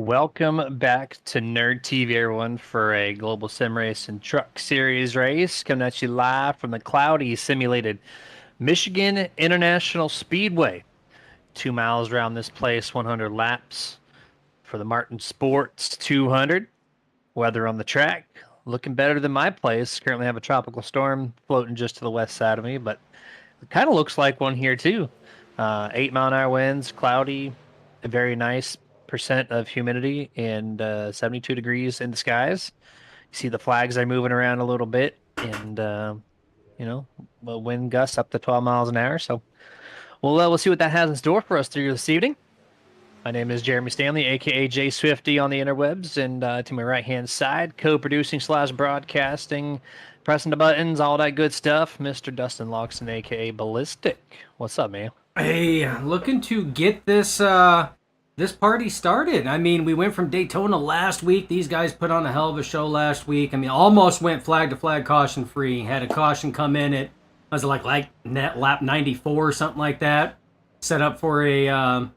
Welcome back to Nerd TV, everyone, for a Global Sim Race and Truck Series race coming at you live from the cloudy simulated Michigan International Speedway. 2 miles around this place, 100 laps for the Martin Sports 200. Weather on the track looking better than my place. Currently have a tropical storm floating just to the west side of me, but it kind of looks like one here too. 8 mile an hour winds, cloudy, very nice percent of humidity, and 72 degrees in the skies. You see the flags are moving around a little bit, and wind gusts up to 12 miles an hour. So we'll see what that has in store for us through this evening. My name is Jeremy Stanley, aka Jay Swifty on the interwebs, and to my right hand side, co-producing slash broadcasting, pressing the buttons, all that good stuff, Mr. Dustin Loxton, aka Ballistic. What's up, man? Hey, looking to get this party started. I mean, we went from Daytona last week. These guys put on a hell of a show last week. I mean, almost went flag to flag caution free. Had a caution come in at was it like net lap 94 or something like that. Set up for a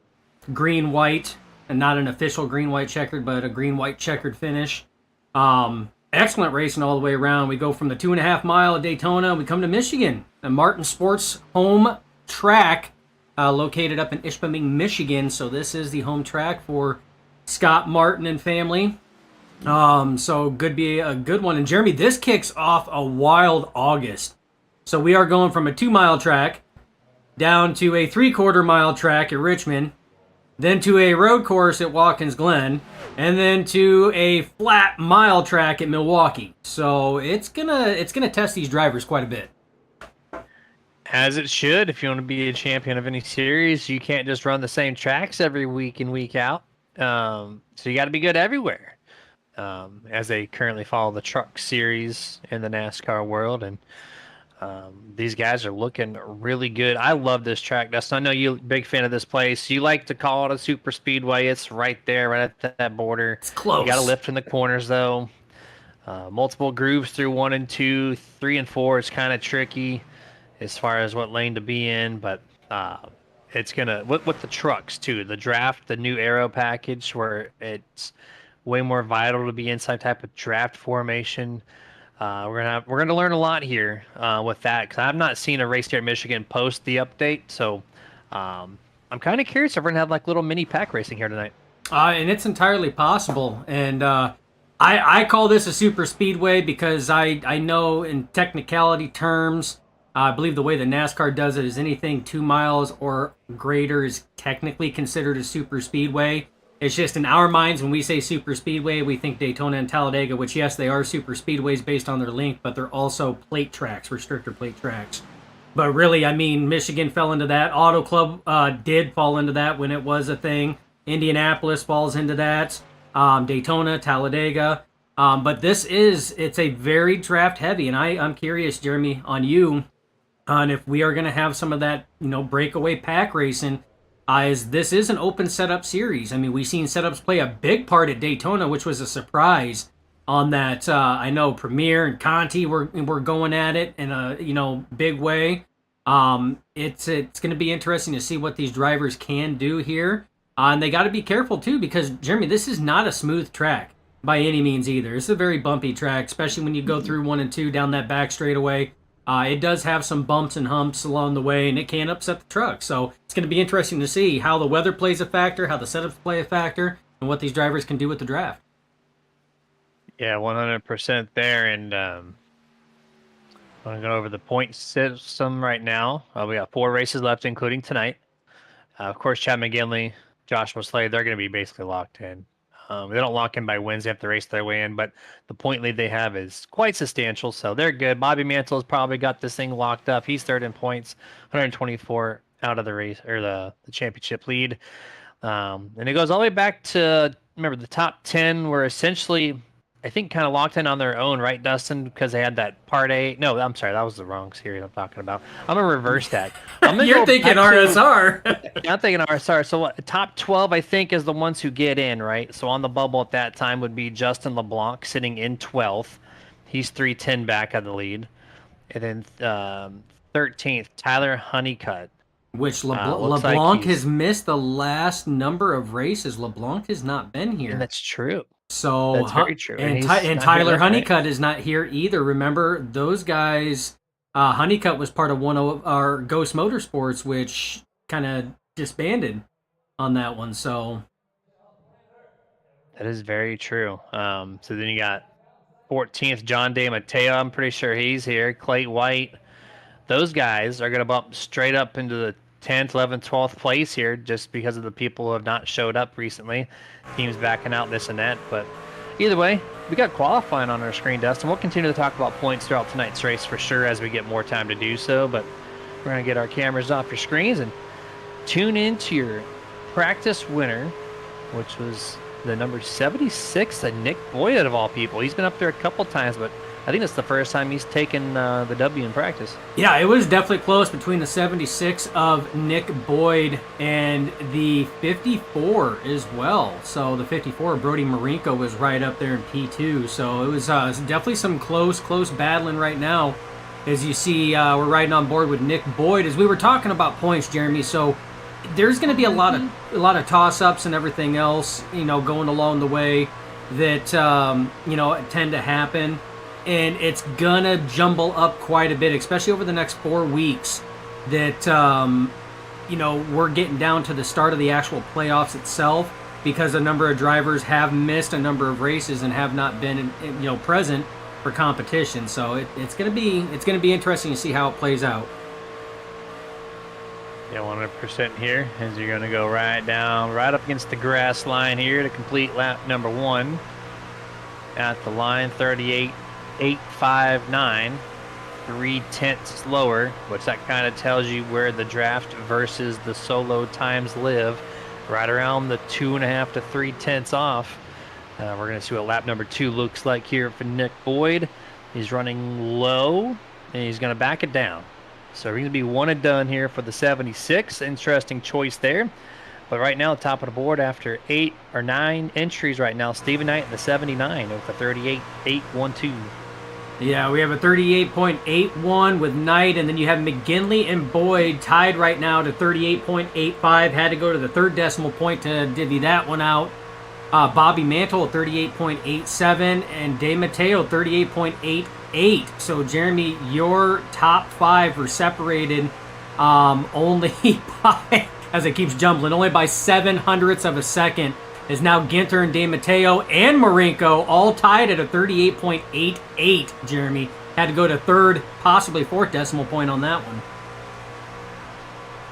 green white and not an official green white checkered, but a green white checkered finish. Excellent racing all the way around. We go from the 2.5 mile of Daytona. We come to Michigan, the Martin Sports home track. Located up in Ishpeming, Michigan. So this is the home track for Scott Martin and family. So could be a good one. And Jeremy, this kicks off a wild August. So we are going from a 2 mile track down to a 3/4 mile track at Richmond, then to a road course at Watkins Glen, and then to a flat mile track at Milwaukee. So it's gonna test these drivers quite a bit. As it should. If you want to be a champion of any series, you can't just run the same tracks every week in, week out. So you got to be good everywhere. As they currently follow the truck series in the NASCAR world, and these guys are looking really good. I love this track, Dustin. I know you're a big fan of this place. You like to call it a super speedway. It's right there, right at that border. It's You got to close. lift in the corners, though. Multiple grooves through 1 and 2, 3 and 4 is kind of tricky as far as what lane to be in, but it's gonna with the trucks too. The draft, the new aero package, where it's way more vital to be in some type of draft formation. We're gonna learn a lot here with that, because I've not seen a race here in Michigan post the update. So I'm kind of curious if we're gonna have like little mini pack racing here tonight. And it's entirely possible. And I call this a super speedway because I know in technicality terms, I believe the way the NASCAR does it is anything 2 miles or greater is technically considered a super speedway. It's just in our minds, when we say super speedway, we think Daytona and Talladega, which, yes, they are super speedways based on their length, but they're also plate tracks, restrictor plate tracks. But really, I mean, Michigan fell into that. Auto Club did fall into that when it was a thing. Indianapolis falls into that. Daytona, Talladega. But it's a very draft heavy. And I'm curious, Jeremy, on you, and if we are going to have some of that, breakaway pack racing, as this is an open setup series. I mean, we've seen setups play a big part at Daytona, which was a surprise on that. I know Premier and Conti were going at it in a big way. It's going to be interesting to see what these drivers can do here, and they got to be careful too, because Jeremy, this is not a smooth track by any means either. It's a very bumpy track, especially when you go through 1 and 2 down that back straightaway. It does have some bumps and humps along the way, and it can upset the truck. So it's going to be interesting to see how the weather plays a factor, how the setups play a factor, and what these drivers can do with the draft. Yeah, 100% there, and I'm gonna go over the point system right now. We got 4 races left, including tonight. Of course, Chad McGinley, Joshua Slade, they're going to be basically locked in. They don't lock in by wins; they have to race their way in. But the point lead they have is quite substantial, so they're good. Bobby Mantle has probably got this thing locked up. He's third in points, 124 out of the race or the championship lead. And it goes all the way back to, remember, the top 10 were essentially, I think, kind of locked in on their own, right, Dustin? Because they had that part A. No, I'm sorry, that was the wrong series I'm talking about. I'm gonna reverse that. I'm gonna You're go thinking back RSR. to, I'm thinking RSR. So what, top 12, I think, is the ones who get in, right? So on the bubble at that time would be Justin LeBlanc sitting in 12th. He's 310 back of the lead. And then 13th, Tyler Honeycutt. Which Looks like LeBlanc has missed the last number of races. LeBlanc has not been here. and that's true. So, That's very true. And he's and not here Tyler then, right? Honeycutt is not here either. Remember, those guys, Honeycutt was part of one of our Ghost Motorsports, which kind of disbanded on that one. So, That is very true. So then you got 14th John Day Mateo. I'm pretty sure he's here. Clay White. Those guys are going to bump straight up into the 10th, 11th, 12th place here just because of the people who have not showed up recently. Teams backing out, this and that. But either way, we got qualifying on our screen, Dustin. We'll continue to talk about points throughout tonight's race for sure as we get more time to do so. But we're going to get our cameras off your screens and tune into your practice winner, which was the number 76, Nick Boyd, out of all people. He's been up there a couple times, but I think it's the first time he's taken the W in practice. yeah, it was definitely close between the 76 of Nick Boyd and the 54 as well. So the 54, Brody Marinko, was right up there in P2. So it was definitely some close battling right now. As you see, we're riding on board with Nick Boyd. As we were talking about points, Jeremy, so there's going to be a lot of toss-ups and everything else, going along the way that tend to happen, and it's gonna jumble up quite a bit, especially over the next 4 weeks. That we're getting down to the start of the actual playoffs itself, because a number of drivers have missed a number of races and have not been present for competition. So it's gonna be interesting to see how it plays out. Yeah, 100% here as you're going to go right up against the grass line here to complete lap number 1 at the line. 38.859, 0.3 lower, which that kind of tells you where the draft versus the solo times live, right around the 2.5 to 0.3 off. We're going to see what lap number 2 looks like here for Nick Boyd. He's running low and he's going to back it down. So we're going to be one and done here for the 76. Interesting choice there. But right now, top of the board after 8 or 9 entries right now, Stephen Knight in the 79 with a 38.812. Yeah, we have a 38.81 with Knight, and then you have McGinley and Boyd tied right now to 38.85. Had to go to the third decimal point to divvy that one out. Bobby Mantle, 38.87, and De Matteo, 38.88. So, Jeremy, your top 5 were separated only by, as it keeps jumbling, only by 0.07 of a second. Is now Ginter and De Matteo and Marinko all tied at a 38.88, Jeremy. Had to go to third, possibly fourth decimal point on that one.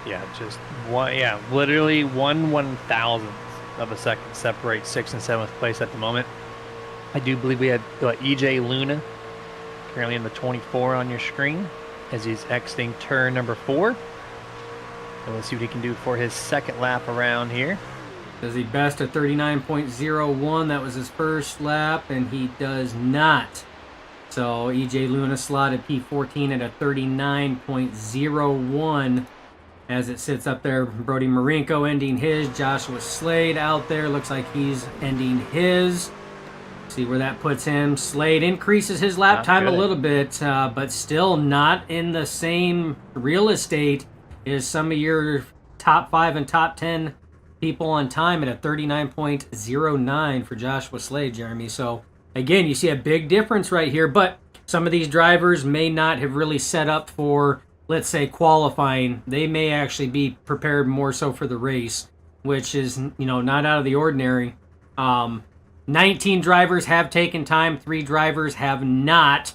Yeah, just one. Yeah, literally 1/1000th of a second separates 6th and 7th place at the moment. I do believe we had EJ Luna currently in the 24 on your screen as he's exiting turn number 4. And let's see what he can do for his second lap around here. Does he best at 39.01? That was his first lap, and he does not. So EJ Luna slotted P14 at a 39.01 as it sits up there. Brody Marinko ending his. Joshua Slade out there. Looks like he's ending his. See where that puts him. Slade increases his lap time a little bit, but still not in the same real estate as some of your top 5 and top 10 people on time at a 39.09 for Joshua Slade, Jeremy. So, again, you see a big difference right here, but some of these drivers may not have really set up for, let's say, qualifying. They may actually be prepared more so for the race, which is, not out of the ordinary. 19 drivers have taken time, 3 drivers have not.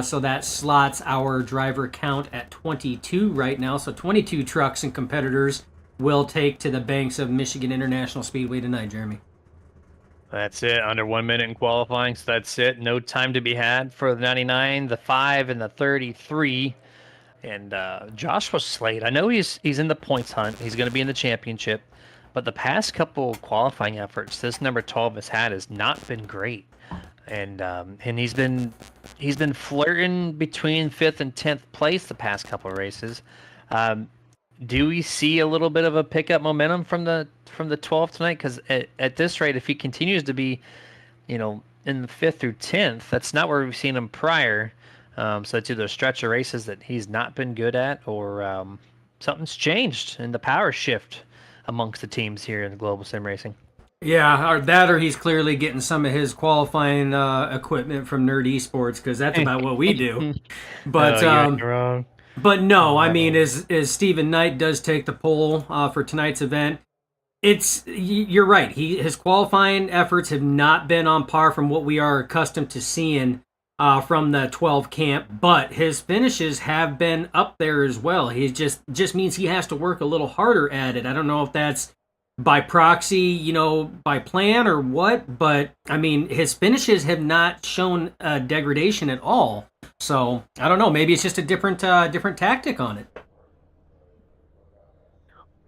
So that slots our driver count at 22 right now. So 22 trucks and competitors will take to the banks of Michigan International Speedway tonight, Jeremy. That's it. Under 1 minute in qualifying, so that's it. No time to be had for the 99, the 5, and the 33. And Joshua Slade, I know he's in the points hunt. He's going to be in the championship. But the past couple qualifying efforts this number 12 has not been great. And he's been flirting between 5th and 10th place the past couple of races. Do we see a little bit of a pickup momentum from the 12th tonight? Because at this rate, if he continues to be, in the 5th through 10th, that's not where we've seen him prior. So it's either a stretch of races that he's not been good at, or something's changed in the power shift amongst the teams here in the global sim racing. Yeah, or he's clearly getting some of his qualifying equipment from Nerd Esports because that's about what we do. Oh, But you ain't wrong. but no, I mean, Um, as Stephen Knight does take the pole for tonight's event, you're right. His qualifying efforts have not been on par from what we are accustomed to seeing from the 12 camp, but his finishes have been up there as well. He just means he has to work a little harder at it. I don't know if that's by proxy, by plan or what, but I mean, his finishes have not shown degradation at all. So I don't know. Maybe it's just a different tactic on it.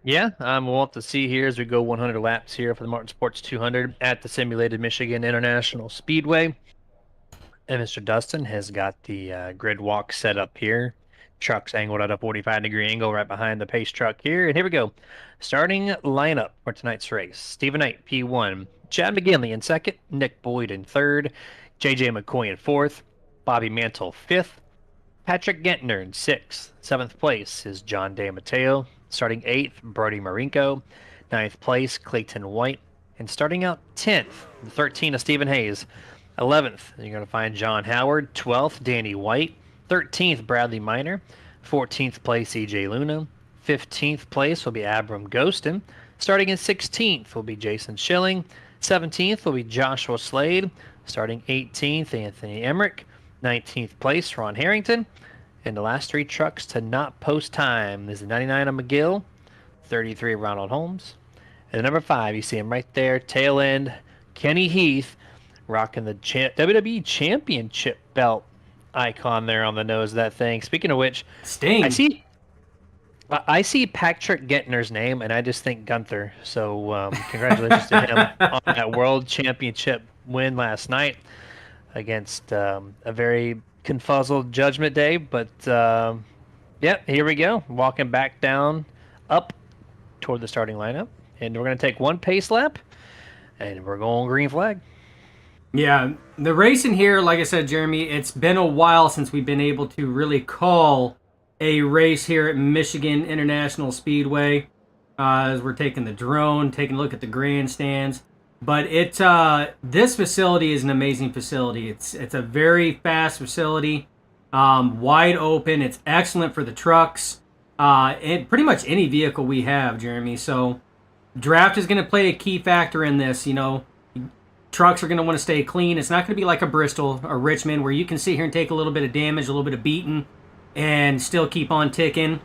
yeah, we'll have to see here as we go 100 laps here for the Martin Sports 200 at the simulated Michigan International Speedway. And Mr. Dustin has got the grid walk set up here. Truck's angled at a 45-degree angle right behind the pace truck here. And here we go. Starting lineup for tonight's race. Stephen Knight, P1. Chad McGinley in second. Nick Boyd in third. JJ McCoy in fourth. Bobby Mantle, fifth. Patrick Gentner in sixth. Seventh place is John De Matteo. Starting eighth, Brody Marinko. Ninth place, Clayton White. And starting out 10th, the 13 of Stephen Hayes. 11th, you're going to find John Howard. 12th, Danny White. 13th, Bradley Miner. 14th place, EJ Luna. 15th place will be Abram Ghostin. Starting in 16th will be Jason Schilling. 17th will be Joshua Slade. Starting 18th, Anthony Emmerich. 19th place, Ron Harrington. And the last three trucks to not post time is the 99 of McGill, 33 of Ronald Holmes. And the number 5, you see him right there, tail end, Kenny Heath, rocking the WWE Championship belt icon there on the nose of that thing. Speaking of which, Sting. I see Patrick Gentner's name, and I just think Gunther. So congratulations to him on that World Championship win last night against a very confuzzled Judgment Day. But yeah, here we go. Walking back down, up toward the starting lineup. And we're going to take one pace lap, and we're going green flag. Yeah, the racing here, like I said, Jeremy, it's been a while since we've been able to really call a race here at Michigan International Speedway. As we're taking the drone, taking a look at the grandstands. But this facility is an amazing facility. It's a very fast facility, wide open. It's excellent for the trucks, and pretty much any vehicle we have, Jeremy. So draft is going to play a key factor in this. Trucks are going to want to stay clean. It's not going to be like a Bristol or Richmond where you can sit here and take a little bit of damage, a little bit of beating, and still keep on ticking.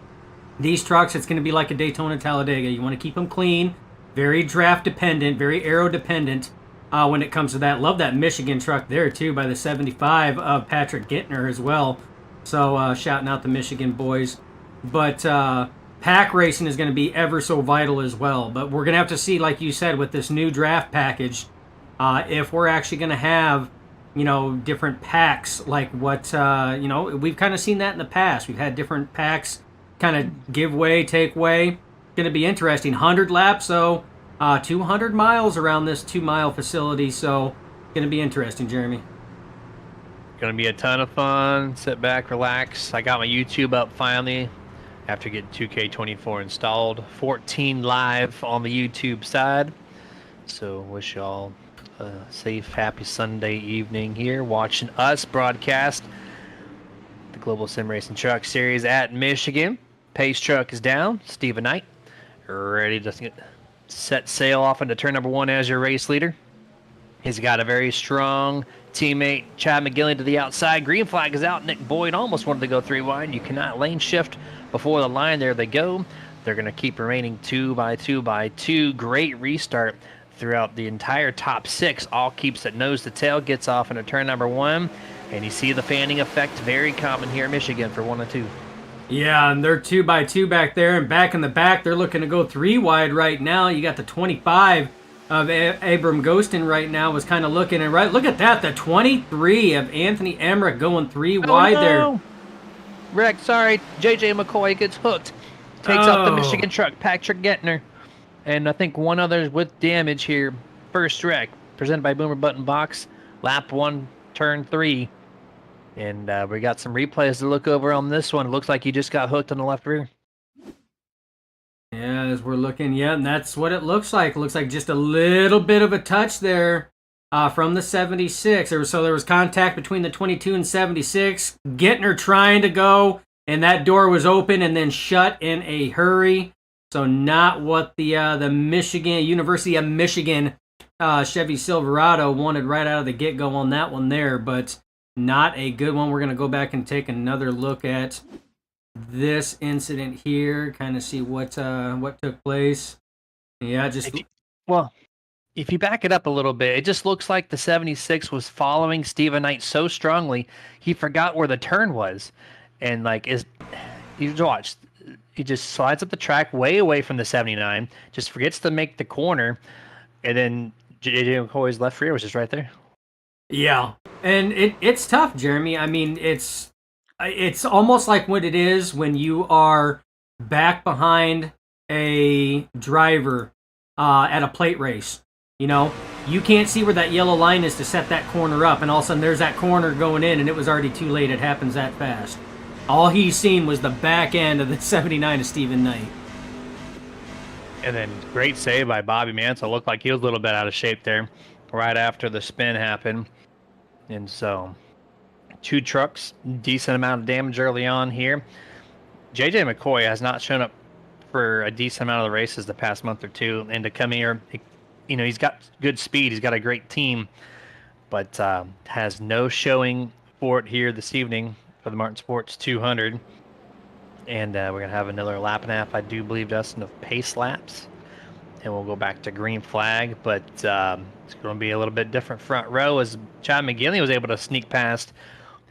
These trucks, it's going to be like a Daytona Talladega. You want to keep them clean, very draft dependent, very aero dependent when it comes to that. Love that Michigan truck there too by the 75 of Patrick Gentner as well. So shouting out the Michigan boys. But pack racing is going to be ever so vital as well. But we're going to have to see, like you said, with this new draft package, if we're actually going to have, different packs like what, we've kind of seen that in the past. We've had different packs kind of give way, take way. Going to be interesting. 100 laps, so 200 miles around this 2-mile facility. So going to be interesting, Jeremy. Going to be a ton of fun. Sit back, relax. I got my YouTube up finally after getting 2K24 installed. 14 live on the YouTube side. So wish y'all a safe, happy Sunday evening here watching us broadcast the Global Sim Racing Truck Series at Michigan. Pace truck is down. Stephen Knight ready to set sail off into turn number 1 as your race leader. He's got a very strong teammate, Chad McGinley, to the outside. Green flag is out. Nick Boyd almost wanted to go 3 wide. You cannot lane shift before the line. There they go. They're going to keep remaining 2 by 2 by 2. Great restart throughout the entire top 6. All keeps it nose to tail. Gets off into turn number 1. And you see the fanning effect, very common here in Michigan for 1 and 2. Yeah, and they're 2 by 2 back there, and back in the back, they're looking to go 3 wide right now. You got the 25 of Abram Ghostin right now was kind of looking, and right, look at that, the 23 of Anthony Emmerich going 3 wide there. Rick, sorry, JJ McCoy gets hooked. Takes out the Michigan truck, Patrick Gentner. And I think one other with damage here. First wreck, presented by Boomer Button Box, lap 1, turn 3. And we got some replays to look over on this one. It looks like he just got hooked on the left rear. Yeah, as we're looking, yeah, and that's what it looks like. It looks like just a little bit of a touch there from the 76. There was contact between the 22 and 76. Gittner trying to go, and that door was open and then shut in a hurry. So not what the Michigan University of Michigan Chevy Silverado wanted right out of the get go on that one there, but not a good one. We're gonna go back and take another look at this incident here, kind of see what took place. Yeah, just well, if you back it up a little bit, it just looks like the 76 was following Steven Knight so strongly he forgot where the turn was, and like you watch, he just slides up the track way away from the 79, just forgets to make the corner, and then JJ McCoy's left rear was just right there. yeah, and it's tough, Jeremy. I mean, it's almost like what it is when you are back behind a driver at a plate race. You know, you can't see where that yellow line is to set that corner up, and all of a sudden there's that corner going in, and it was already too late. It happens that fast. All he's seen was the back end of the 79 of Steven Knight. And then great save by Bobby Mantle. Looked like he was a little bit out of shape there right after the spin happened. And so 2 trucks, decent amount of damage early on here. JJ McCoy has not shown up for a decent amount of the races the past month or two, and to come here, you know, he's got good speed, he's got a great team, but has no showing for it here this evening for the Martin Sports 200. And we're going to have another lap and a half, I do believe, Dustin, of pace laps, and we'll go back to green flag, but it's going to be a little bit different front row as Chad McGinley was able to sneak past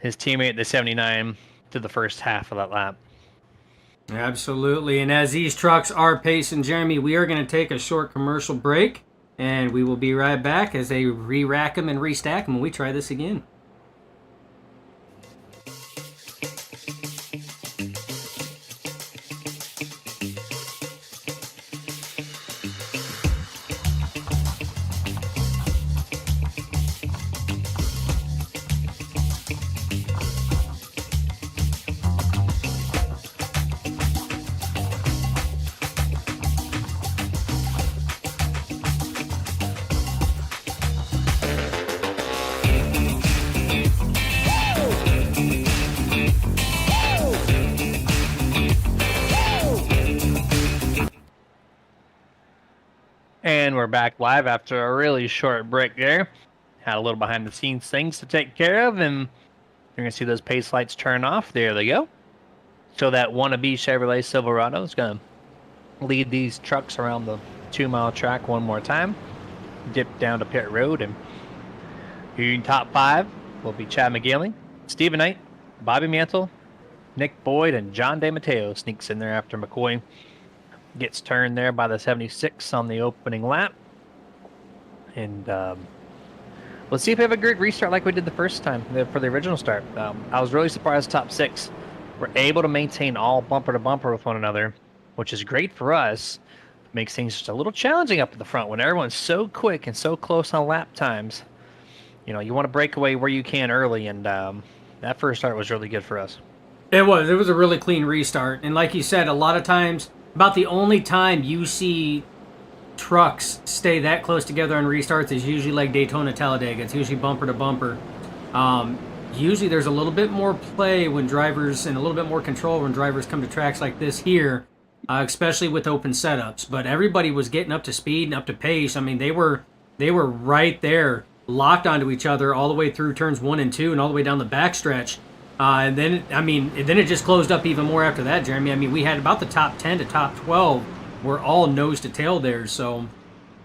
his teammate, the 79, to the first half of that lap. Absolutely. And as these trucks are pacing, Jeremy, we are going to take a short commercial break, and we will be right back as they re-rack them and restack them when we try this again. And we're back live after a really short break there. Had a little behind the scenes things to take care of, and you're going to see those pace lights turn off. There they go. So that wannabe Chevrolet Silverado is going to lead these trucks around the 2-mile track one more time. Dip down to pit road, and your top 5 will be Chad McGinley, Steven Knight, Bobby Mantle, Nick Boyd, and John DeMatteo sneaks in there after McCoy gets turned there by the 76 on the opening lap. And let's see if we have a good restart like we did the first time for the original start. I was really surprised top 6 were able to maintain all bumper to bumper with one another, which is great for us. Makes things just a little challenging up at the front when everyone's so quick and so close on lap times. You know, you want to break away where you can early, and that first start was really good for us. It was a really clean restart. And like you said, a lot of times, about the only time you see trucks stay that close together on restarts is usually like Daytona Talladega. It's usually bumper to bumper. Usually there's a little bit more play when drivers, and a little bit more control when drivers come to tracks like this here, especially with open setups. But everybody was getting up to speed and up to pace. I mean, they were right there, locked onto each other all the way through turns 1 and 2 and all the way down the backstretch. And then it just closed up even more after that, Jeremy. I mean, we had about the top 10 to top 12 were all nose to tail there. So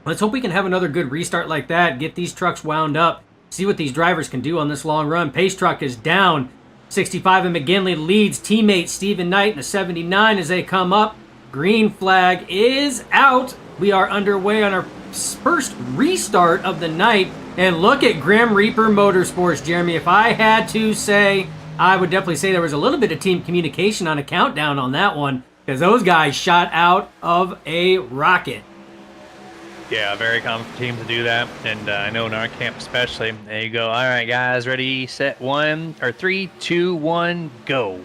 let's hope we can have another good restart like that, get these trucks wound up, see what these drivers can do on this long run. Pace truck is down. 65 and McGinley leads teammate Steven Knight in the 79 as they come up. Green flag is out. We are underway on our first restart of the night. And look at Grim Reaper Motorsports, Jeremy. If I had to say, I would definitely say there was a little bit of team communication on a countdown on that one, because those guys shot out of a rocket. Yeah, very common for teams to do that, and I know in our camp especially. There you go. All right, guys, ready, set, 3, 2, 1, go.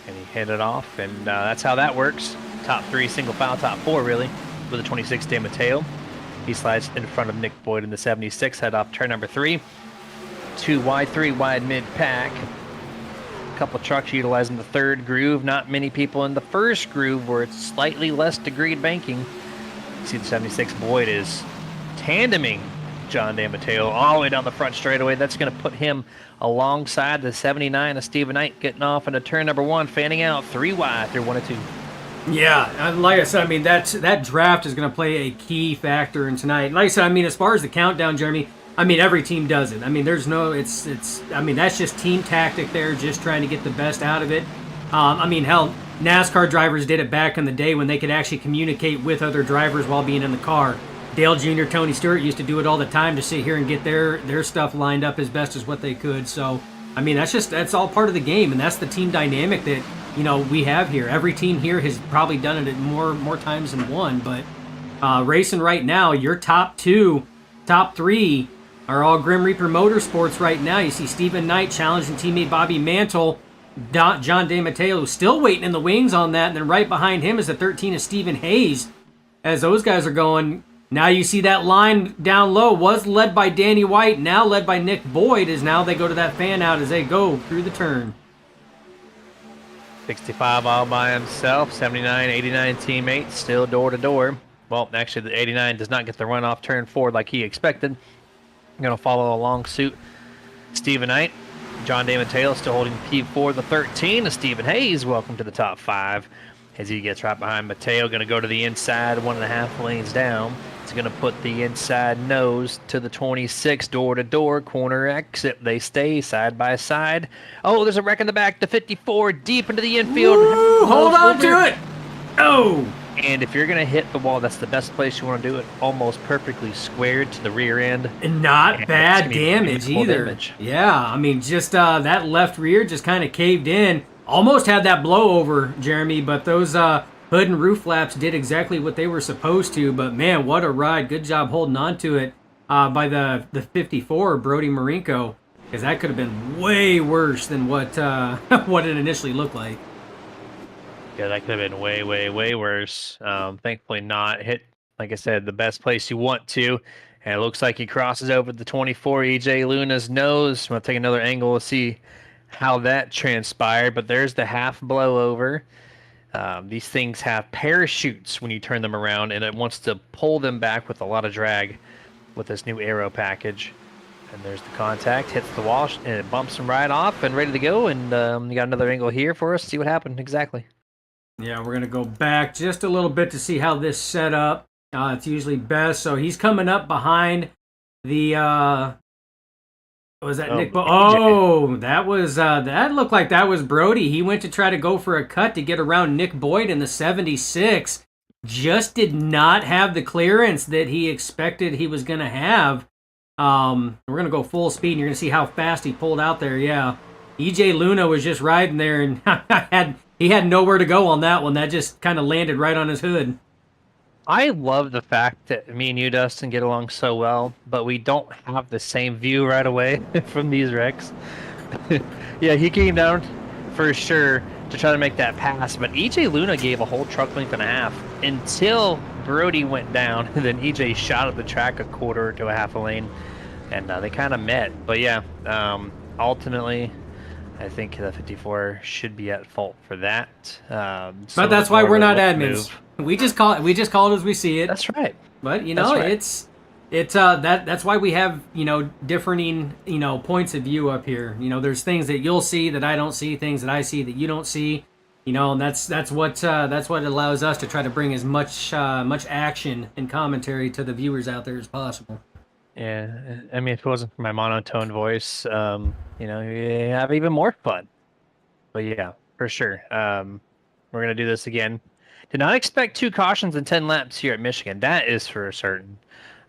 And he hit it off, and that's how that works. top 3, single file, top 4, really, with the 26 Dan Mateo. He slides in front of Nick Boyd in the 76, head off turn number 3. 2 wide, 3 wide mid-pack. A couple trucks utilizing the third groove. Not many people in the first groove where it's slightly less degreed banking. You see the 76 Boyd is tandeming John Dan Mateo all the way down the front straightaway. That's going to put him alongside the 79 of Stephen Knight, getting off into turn number 1, fanning out 3 wide through 1 and 2. Yeah, like I said, I mean that draft is going to play a key factor in tonight. Like I said, I mean as far as the countdown, Jeremy, I mean every team does it. I mean there's no, it's. I mean that's just team tactic there, just trying to get the best out of it. I mean hell, NASCAR drivers did it back in the day when they could actually communicate with other drivers while being in the car. Dale Jr., Tony Stewart used to do it all the time to sit here and get their stuff lined up as best as what they could. So I mean that's all part of the game, and that's the team dynamic that we have here. Every team here has probably done it more times than one, but racing right now, your top 2, top 3 are all Grim Reaper Motorsports right now. You see Stephen Knight challenging teammate Bobby Mantle. John Dan Mateo still waiting in the wings on that, and then right behind him is the 13 of Stephen Hayes. As those guys are going, now you see that line down low was led by Danny White, now led by Nick Boyd, as now they go to that fan out as they go through the turn. 65 all by himself, 79, 89 teammates, still door to door. Well, actually, the 89 does not get the run off turn 4 like he expected. Going to follow along suit. Stephen Knight, John Dan Mateo still holding P4, the 13 of Stephen Hayes. Welcome to the top 5 as he gets right behind Mateo. Going to go to the inside, 1.5 lanes down. It's going to put the inside nose to the 26, door-to-door, corner exit. They stay side by side. Oh, there's a wreck in the back. The 54 deep into the infield. Woo, hold on to it. Oh. And if you're going to hit the wall, that's the best place you want to do it. Almost perfectly squared to the rear end. And not bad damage either. Damage. Yeah, I mean, just that left rear just kind of caved in. Almost had that blowover, Jeremy, but those hood and roof flaps did exactly what they were supposed to. But man, what a ride. Good job holding on to it by the 54, Brody Marinko, because that could have been way worse than what what it initially looked like. Yeah, that could have been way, way, way worse. Thankfully not. Hit, like I said, the best place you want to. And it looks like he crosses over the 24, EJ Luna's nose. I'm going to take another angle to see how that transpired. But there's the half blowover. These things have parachutes when you turn them around, and it wants to pull them back with a lot of drag with this new aero package. And there's the contact, hits the wall, and it bumps him right off and ready to go. And you got another angle here for us. See what happened exactly. Yeah, we're going to go back just a little bit to see how this set up. It's usually best. So he's coming up behind the, was that Nick? Oh, that was, that looked like that was Brody. He went to try to go for a cut to get around Nick Boyd in the 76. Just did not have the clearance that he expected he was going to have. We're going to go full speed, and you're going to see how fast he pulled out there. Yeah. EJ Luna was just riding there, and he had nowhere to go on that one. That just kind of landed right on his hood. I love the fact that me and you, Dustin, get along so well, but we don't have the same view right away from these wrecks. Yeah, he came down for sure to try to make that pass, but EJ Luna gave a whole truck length and a half until Brody went down, and then EJ shot at the track a quarter to a half a lane, and they kind of met. But yeah, ultimately, I think the 54 should be at fault for that. But that's why we're not admins. We just call it as we see it. That's right. But right. that's why we have differing points of view up here. There's things that you'll see that I don't see, things that I see that you don't see. And that's what allows us to try to bring as much action and commentary to the viewers out there as possible. Yeah, I mean, if it wasn't for my monotone voice, you have even more fun. But yeah, for sure. We're gonna do this again. Did not expect 2 cautions and 10 laps here at Michigan. That is for certain.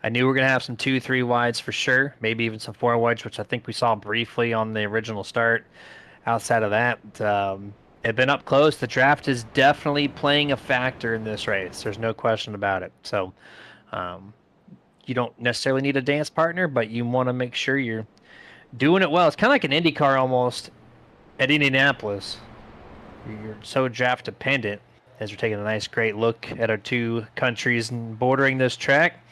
I knew we were gonna have some 2-3 wides for sure, maybe even some 4 wides, which I think we saw briefly on the original start. Outside of that, it's been up close. The draft is definitely playing a factor in this race. There's no question about it. So, you don't necessarily need a dance partner, but you want to make sure you're doing it well. It's kind of like an IndyCar almost at Indianapolis. You're so draft dependent as we're taking a nice, great look at our two countries bordering this track.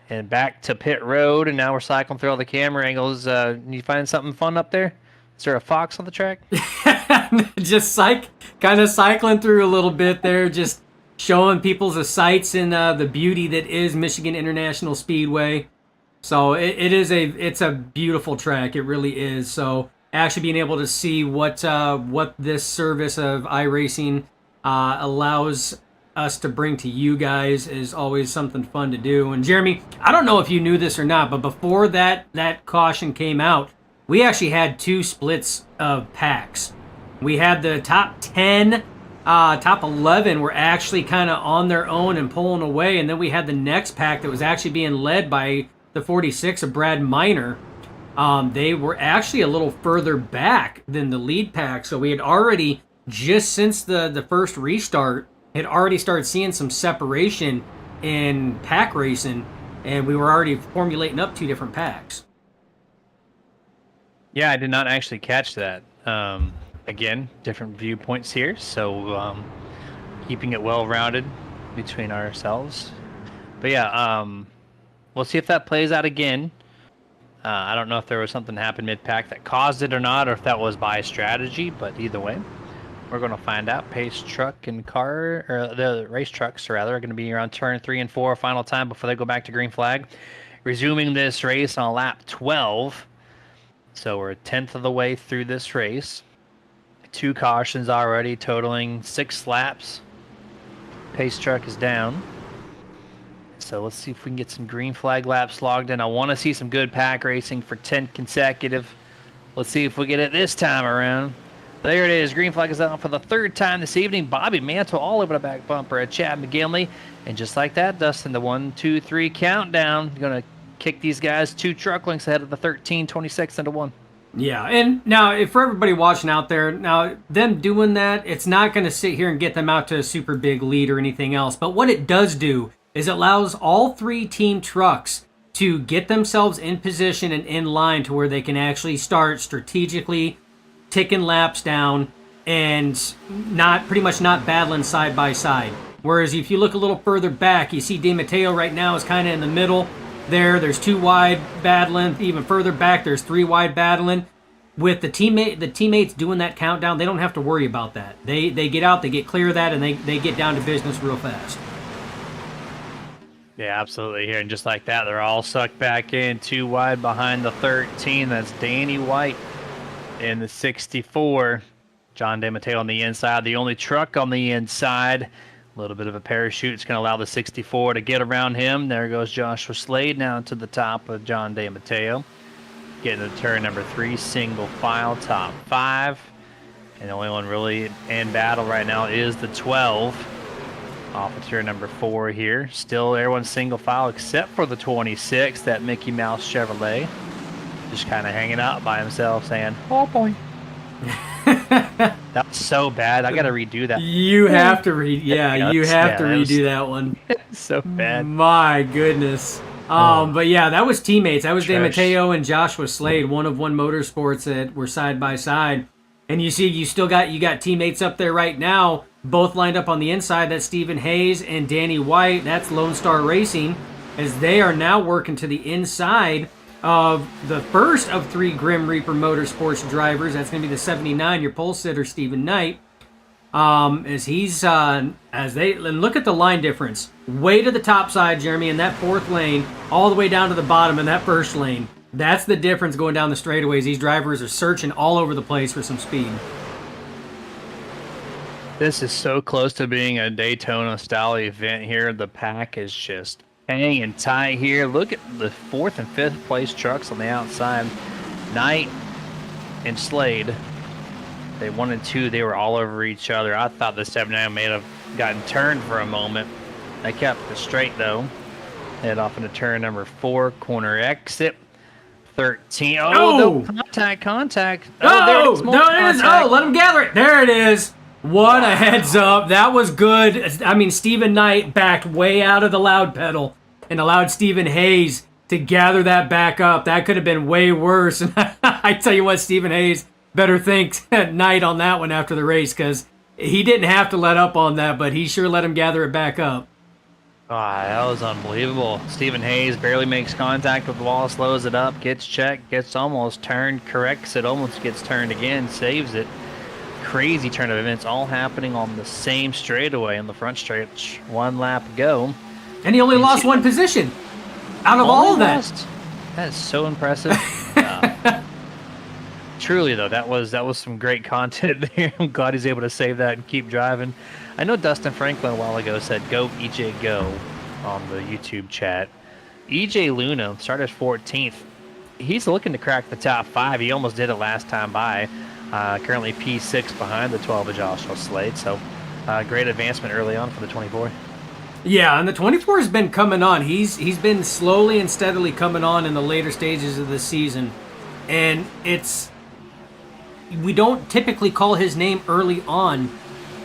And back to pit road, and now we're cycling through all the camera angles. You find something fun up there? Is there a fox on the track? Just kind of cycling through a little bit there, just showing people the sights and the beauty that is Michigan International Speedway. So it's a beautiful track. It really is. So actually being able to see what this service of iRacing allows us to bring to you guys is always something fun to do. And Jeremy, I don't know if you knew this or not, but before that caution came out, we actually had two splits of packs. We had the top 10, top 11 were actually kind of on their own and pulling away, and then we had the next pack that was actually being led by the 46 of Brad Miner. They were actually a little further back than the lead pack, so we had already, just since the first restart, had already started seeing some separation in pack racing, and we were already formulating up two different packs. Yeah, I did not actually catch that. Again, different viewpoints here, so keeping it well-rounded between ourselves. But yeah, we'll see if that plays out again. I don't know if there was something that happened mid-pack that caused it or not, or if that was by strategy, but either way, we're going to find out. Pace truck and car, or the race trucks, rather, are going to be around turn 3 and 4, final time before they go back to green flag. Resuming this race on lap 12. So we're a tenth of the way through this race. 2 cautions already, totaling 6 laps. Pace truck is down. So let's see if we can get some green flag laps logged in. I want to see some good pack racing for 10 consecutive. Let's see if we get it this time around. There it is. Green flag is out for the 3rd time this evening. Bobby Mantle all over the back bumper at Chad McGinley. And just like that, Dustin, the 1, 2, 3 countdown. Going to kick these guys 2 truck lengths ahead of the 13, 26 into 1. Yeah, and now if for everybody watching out there, now them doing that, it's not going to sit here and get them out to a super big lead or anything else. But what it does do is it allows all 3 team trucks to get themselves in position and in line to where they can actually start strategically ticking laps down and pretty much not battling side by side. Whereas if you look a little further back, you see De Matteo right now is kind of in the middle. There's 2 wide battling. Even further back, there's 3 wide battling. With the teammates doing that countdown, they don't have to worry about that. They get out, they get clear of that, and they get down to business real fast. Yeah, absolutely. Here, and just like that, they're all sucked back in. 2 wide behind the 13. That's Danny White in the 64. John DeMatteo on the inside. The only truck on the inside. A little bit of a parachute. It's going to allow the 64 to get around him. There goes Joshua Slade now to the top of John DeMatteo. Getting to turn number 3, single file, top 5. And the only one really in battle right now is the 12. Off of turn number 4 here. Still everyone's single file except for the 26, that Mickey Mouse Chevrolet. Just kind of hanging out by himself saying, oh boy. That was so bad. I got to redo that. You have to redo that one. So bad. My goodness. But yeah, that was teammates. That was De Matteo and Joshua Slade, one of One Motorsports that were side by side. And you see, you got teammates up there right now, both lined up on the inside. That's Stephen Hayes and Danny White. That's Lone Star Racing, as they are now working to the inside of the first of 3 Grim Reaper Motorsports drivers. That's going to be the 79, your pole sitter, Stephen Knight. As he's, and look at the line difference. Way to the top side, Jeremy, in that 4th lane, all the way down to the bottom in that 1st lane. That's the difference going down the straightaways. These drivers are searching all over the place for some speed. This is so close to being a Daytona-style event here. The pack is just hanging tight here. Look at the 4th and 5th place trucks on the outside. Knight and Slade. They 1 and 2. They were all over each other. I thought the 79 may have gotten turned for a moment. They kept it straight, though. Head off into turn number 4, corner exit. 13. Oh, no, contact. There it is. Oh, let him gather it. There it is. What a heads up. That was good. I mean, Stephen Knight backed way out of the loud pedal and allowed Stephen Hayes to gather that back up. That could have been way worse. And I tell you what, Stephen Hayes better thank Knight on that one after the race, because He didn't have to let up on that, but he sure let him gather it back up. Ah, that was unbelievable. Stephen Hayes barely makes contact with the wall, slows it up, gets checked, gets almost turned, corrects it, almost gets turned again, saves it. Crazy turn of events, all happening on the same straightaway on the front stretch. One lap ago. And he only lost one position out of all of that. Lost. That is so impressive. Truly though, that was some great content there. I'm glad he's able to save that and keep driving. I know Dustin Franklin a while ago said "Go EJ Go" on the YouTube chat. EJ Luna started 14th. He's looking to crack the top 5. He almost did it last time by. Currently P6 behind the 12 of Joshua Slade. So great advancement early on for the 24. Yeah, and the 24 has been coming on. He's been slowly and steadily coming on in the later stages of the season, and we don't typically call his name early on.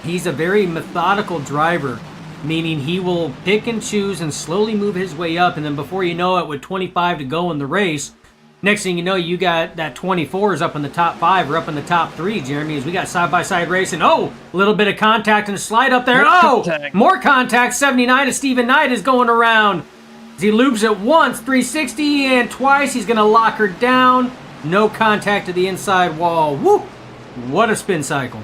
He's a very methodical driver, meaning he will pick and choose and slowly move his way up, and then before you know it, with 25 to go in the race, next thing you know, you got that 24 is up in the top 5 or up in the top 3, Jeremy, as we got side-by-side racing. Oh, a little bit of contact and a slide up there. More contact. 79 of Stephen Knight is going around. As he loops it once, 360, and twice. He's going to lock her down. No contact to the inside wall. Woo! What a spin cycle.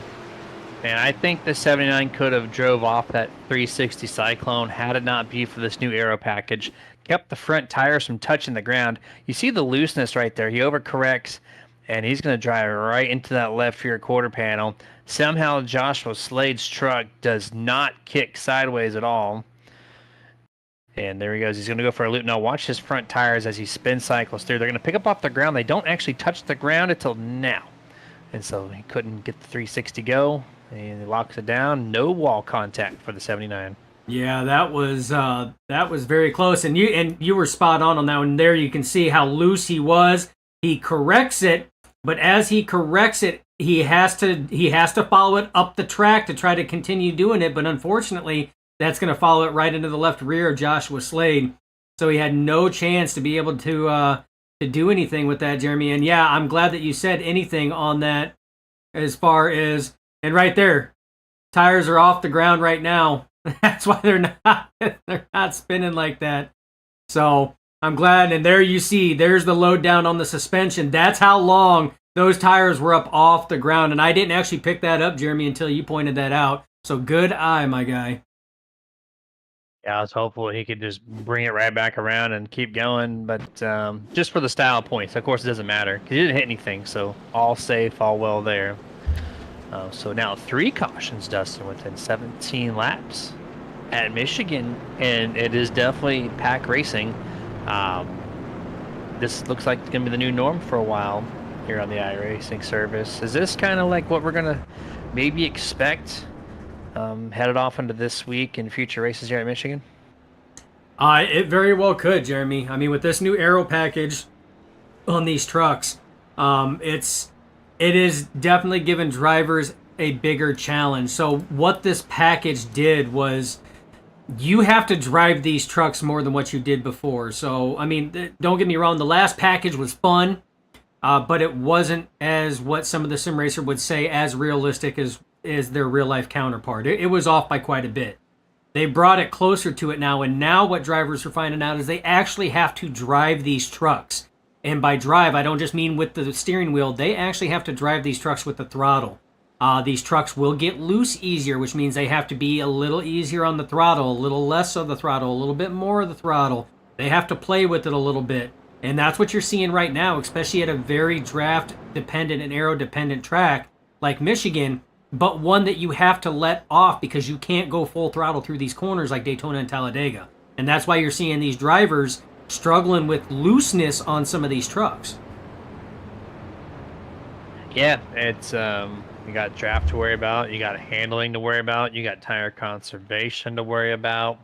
And I think the 79 could have drove off that 360 Cyclone had it not be for this new aero package. Kept the front tires from touching the ground. You see the looseness right there. He overcorrects, and he's going to drive right into that left rear quarter panel. Somehow Joshua Slade's truck does not kick sideways at all. And there he goes. He's going to go for a loop. Now watch his front tires as he spin cycles through. They're going to pick up off the ground. They don't actually touch the ground until now. And so he couldn't get the 360 go. And he locks it down. No wall contact for the 79. Yeah, that was very close, and you were spot on that one. There you can see how loose he was. He corrects it, but as he corrects it, he has to follow it up the track to try to continue doing it. But unfortunately, that's going to follow it right into the left rear of Joshua Slade. So he had no chance to be able to do anything with that, Jeremy. And yeah, I'm glad that you said anything on that. As far as, and right there, tires are off the ground right now. That's why they're not spinning like that. So I'm glad. And there you see, there's the load down on the suspension. That's how long those tires were up off the ground. And I didn't actually pick that up, Jeremy, until you pointed that out. So good eye, my guy. Yeah, I was hopeful he could just bring it right back around and keep going. But just for the style points, of course, it doesn't matter because he didn't hit anything. So all safe, all well there. So now 3 cautions, Dustin, within 17 laps at Michigan, and it is definitely pack racing. This looks like it's going to be the new norm for a while here on the iRacing service. Is this kind of like what we're going to maybe expect headed off into this week and future races here at Michigan? It very well could, Jeremy. I mean, with this new aero package on these trucks, it is definitely giving drivers a bigger challenge. So what this package did was you have to drive these trucks more than what you did before. So, I mean, don't get me wrong, the last package was fun, but it wasn't, as what some of the sim racer would say, as realistic as their real life counterpart. It was off by quite a bit. They brought it closer to it now, and now what drivers are finding out is they actually have to drive these trucks. And by drive, I don't just mean with the steering wheel. They actually have to drive these trucks with the throttle. These trucks will get loose easier, which means they have to be a little easier on the throttle, a little less of the throttle, a little bit more of the throttle. They have to play with it a little bit. And that's what you're seeing right now, especially at a very draft-dependent and aero-dependent track like Michigan, but one that you have to let off because you can't go full throttle through these corners like Daytona and Talladega. And that's why you're seeing these drivers struggling with looseness on some of these trucks. Yeah, it's you got draft to worry about, you got handling to worry about, you got tire conservation to worry about.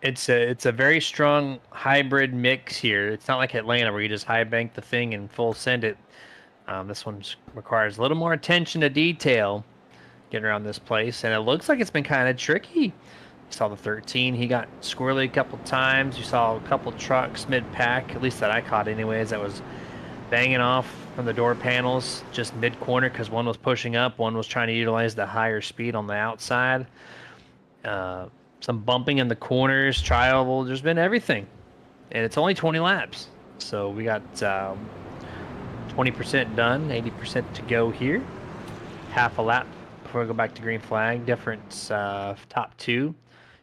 It's a very strong hybrid mix here. It's not like Atlanta where you just high bank the thing and full send it. This one requires a little more attention to detail getting around this place, and it looks like it's been kind of tricky. You saw the 13, he got squirrely a couple times. You saw a couple trucks mid-pack, at least that I caught anyways, that was banging off from the door panels, just mid-corner, because one was pushing up, one was trying to utilize the higher speed on the outside. Some bumping in the corners, trial, there's been everything. And it's only 20 laps. So we got 20% done, 80% to go here. Half a lap before we go back to green flag. Difference top two.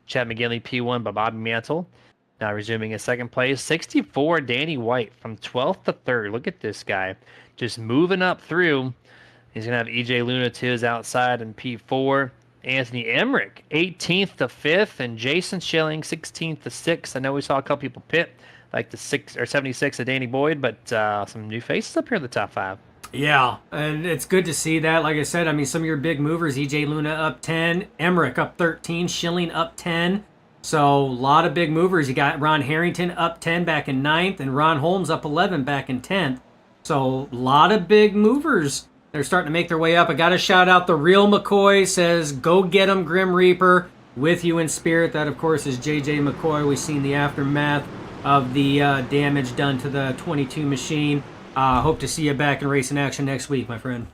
Chad McGinley P1 by Bobby Mantle. Now resuming in second place. 64 Danny White from 12th to 3rd. Look at this guy. Just moving up through. He's going to have EJ Luna to his outside in P4. Anthony Emmerich 18th to 5th. And Jason Schilling 16th to 6th. I know we saw a couple people pit, like the 76 of Danny Boyd, but some new faces up here in the top 5. Yeah, and it's good to see that. Like I said, I mean, some of your big movers, EJ Luna up 10, Emmerich up 13, Schilling up 10. So a lot of big movers. You got Ron Harrington up 10 back in 9th, and Ron Holmes up 11 back in 10th. So a lot of big movers. They're starting to make their way up. I got to shout out the real McCoy, says, go get him, Grim Reaper. With you in spirit. That, of course, is JJ McCoy. We've seen the aftermath of the damage done to the 22 machine. Hope to see you back in racing action next week, my friend.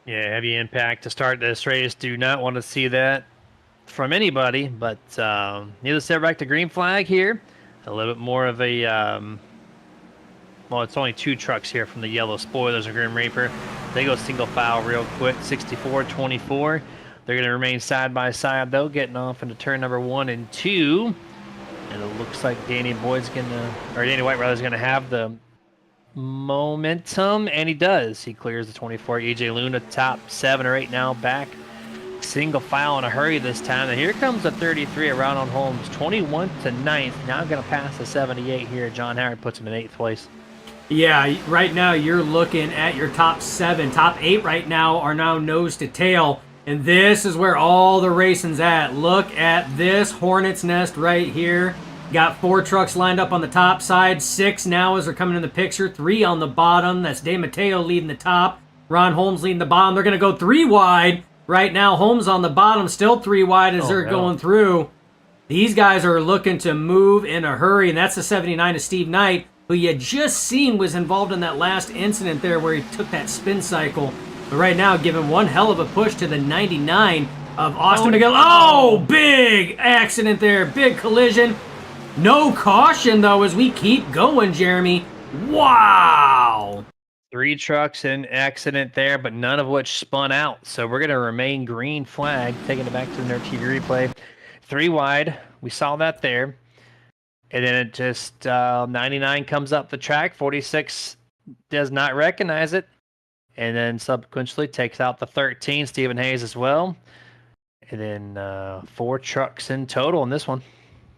Yeah, heavy impact to start this race. Do not want to see that from anybody, but needless to say, back to green flag here. A little bit more of a, well, it's only 2 trucks here from the yellow spoilers of Grim Reaper. They go single file real quick, 64-24. They're going to remain side by side, though, getting off into turn number 1 and 2. And it looks like Danny White rather is going to have the momentum, and he does. He clears the 24. EJ Luna top 7 or 8 now back. Single file in a hurry this time. And here comes the 33 around on Holmes, 21 to 9th. Now going to pass the 78 here. John Howard puts him in 8th place. Yeah, right now you're looking at your top 7. Top 8 right now are now nose to tail. And this is where all the racing's at. Look at this hornet's nest right here. Got 4 trucks lined up on the top side. 6 now as they're coming in the picture. 3 on the bottom. That's De Matteo leading the top. Ron Holmes leading the bottom. They're going to go 3 wide. Right now, Holmes on the bottom, still 3 wide as they're going through. These guys are looking to move in a hurry, and that's the 79 of Steve Knight, who you just seen was involved in that last incident there where he took that spin cycle. But right now, giving one hell of a push to the 99 of Austin McGill. Oh, big accident there. Big collision. No caution, though, as we keep going, Jeremy. Wow. 3 trucks in accident there, but none of which spun out. So we're going to remain green flag, taking it back to the TV replay. 3 wide. We saw that there. And then it just, 99 comes up the track. 46 does not recognize it. And then subsequently takes out the 13, Stephen Hayes as well. And then 4 trucks in total in this one.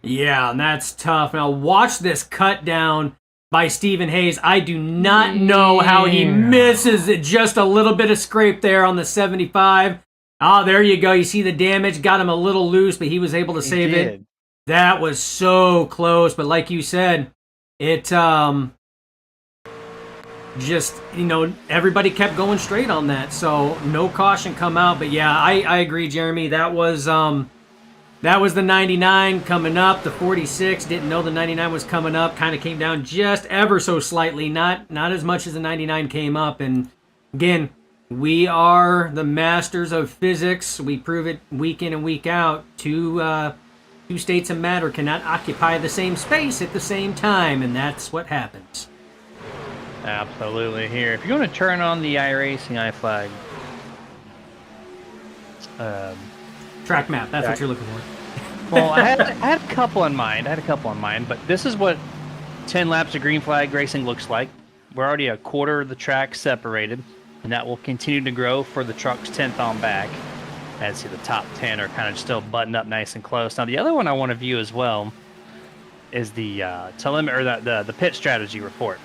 Yeah, and that's tough. Now watch this cut down by Stephen Hayes. I do not know how he misses it. Just a little bit of scrape there on the 75. Oh, there you go. You see the damage. Got him a little loose, but he was able to save it. That was so close. But like you said, it just, everybody kept going straight on that. So no caution come out. But yeah, I agree, Jeremy. That was the 99 coming up. The 46 didn't know the 99 was coming up. Kind of came down just ever so slightly. Not as much as the 99 came up. And again, we are the masters of physics. We prove it week in and week out. Two states of matter cannot occupy the same space at the same time, and that's what happens. Absolutely. Here, if you want to turn on the iRacing iFlag. Track map, that's what you're looking for. Well, I had a couple in mind. But this is what 10 laps of green flag racing looks like. We're already a quarter of the track separated, and that will continue to grow for the trucks 10th on back. As see the top 10 are kind of still buttoned up nice and close. Now, the other one I want to view as well is the the pit strategy report.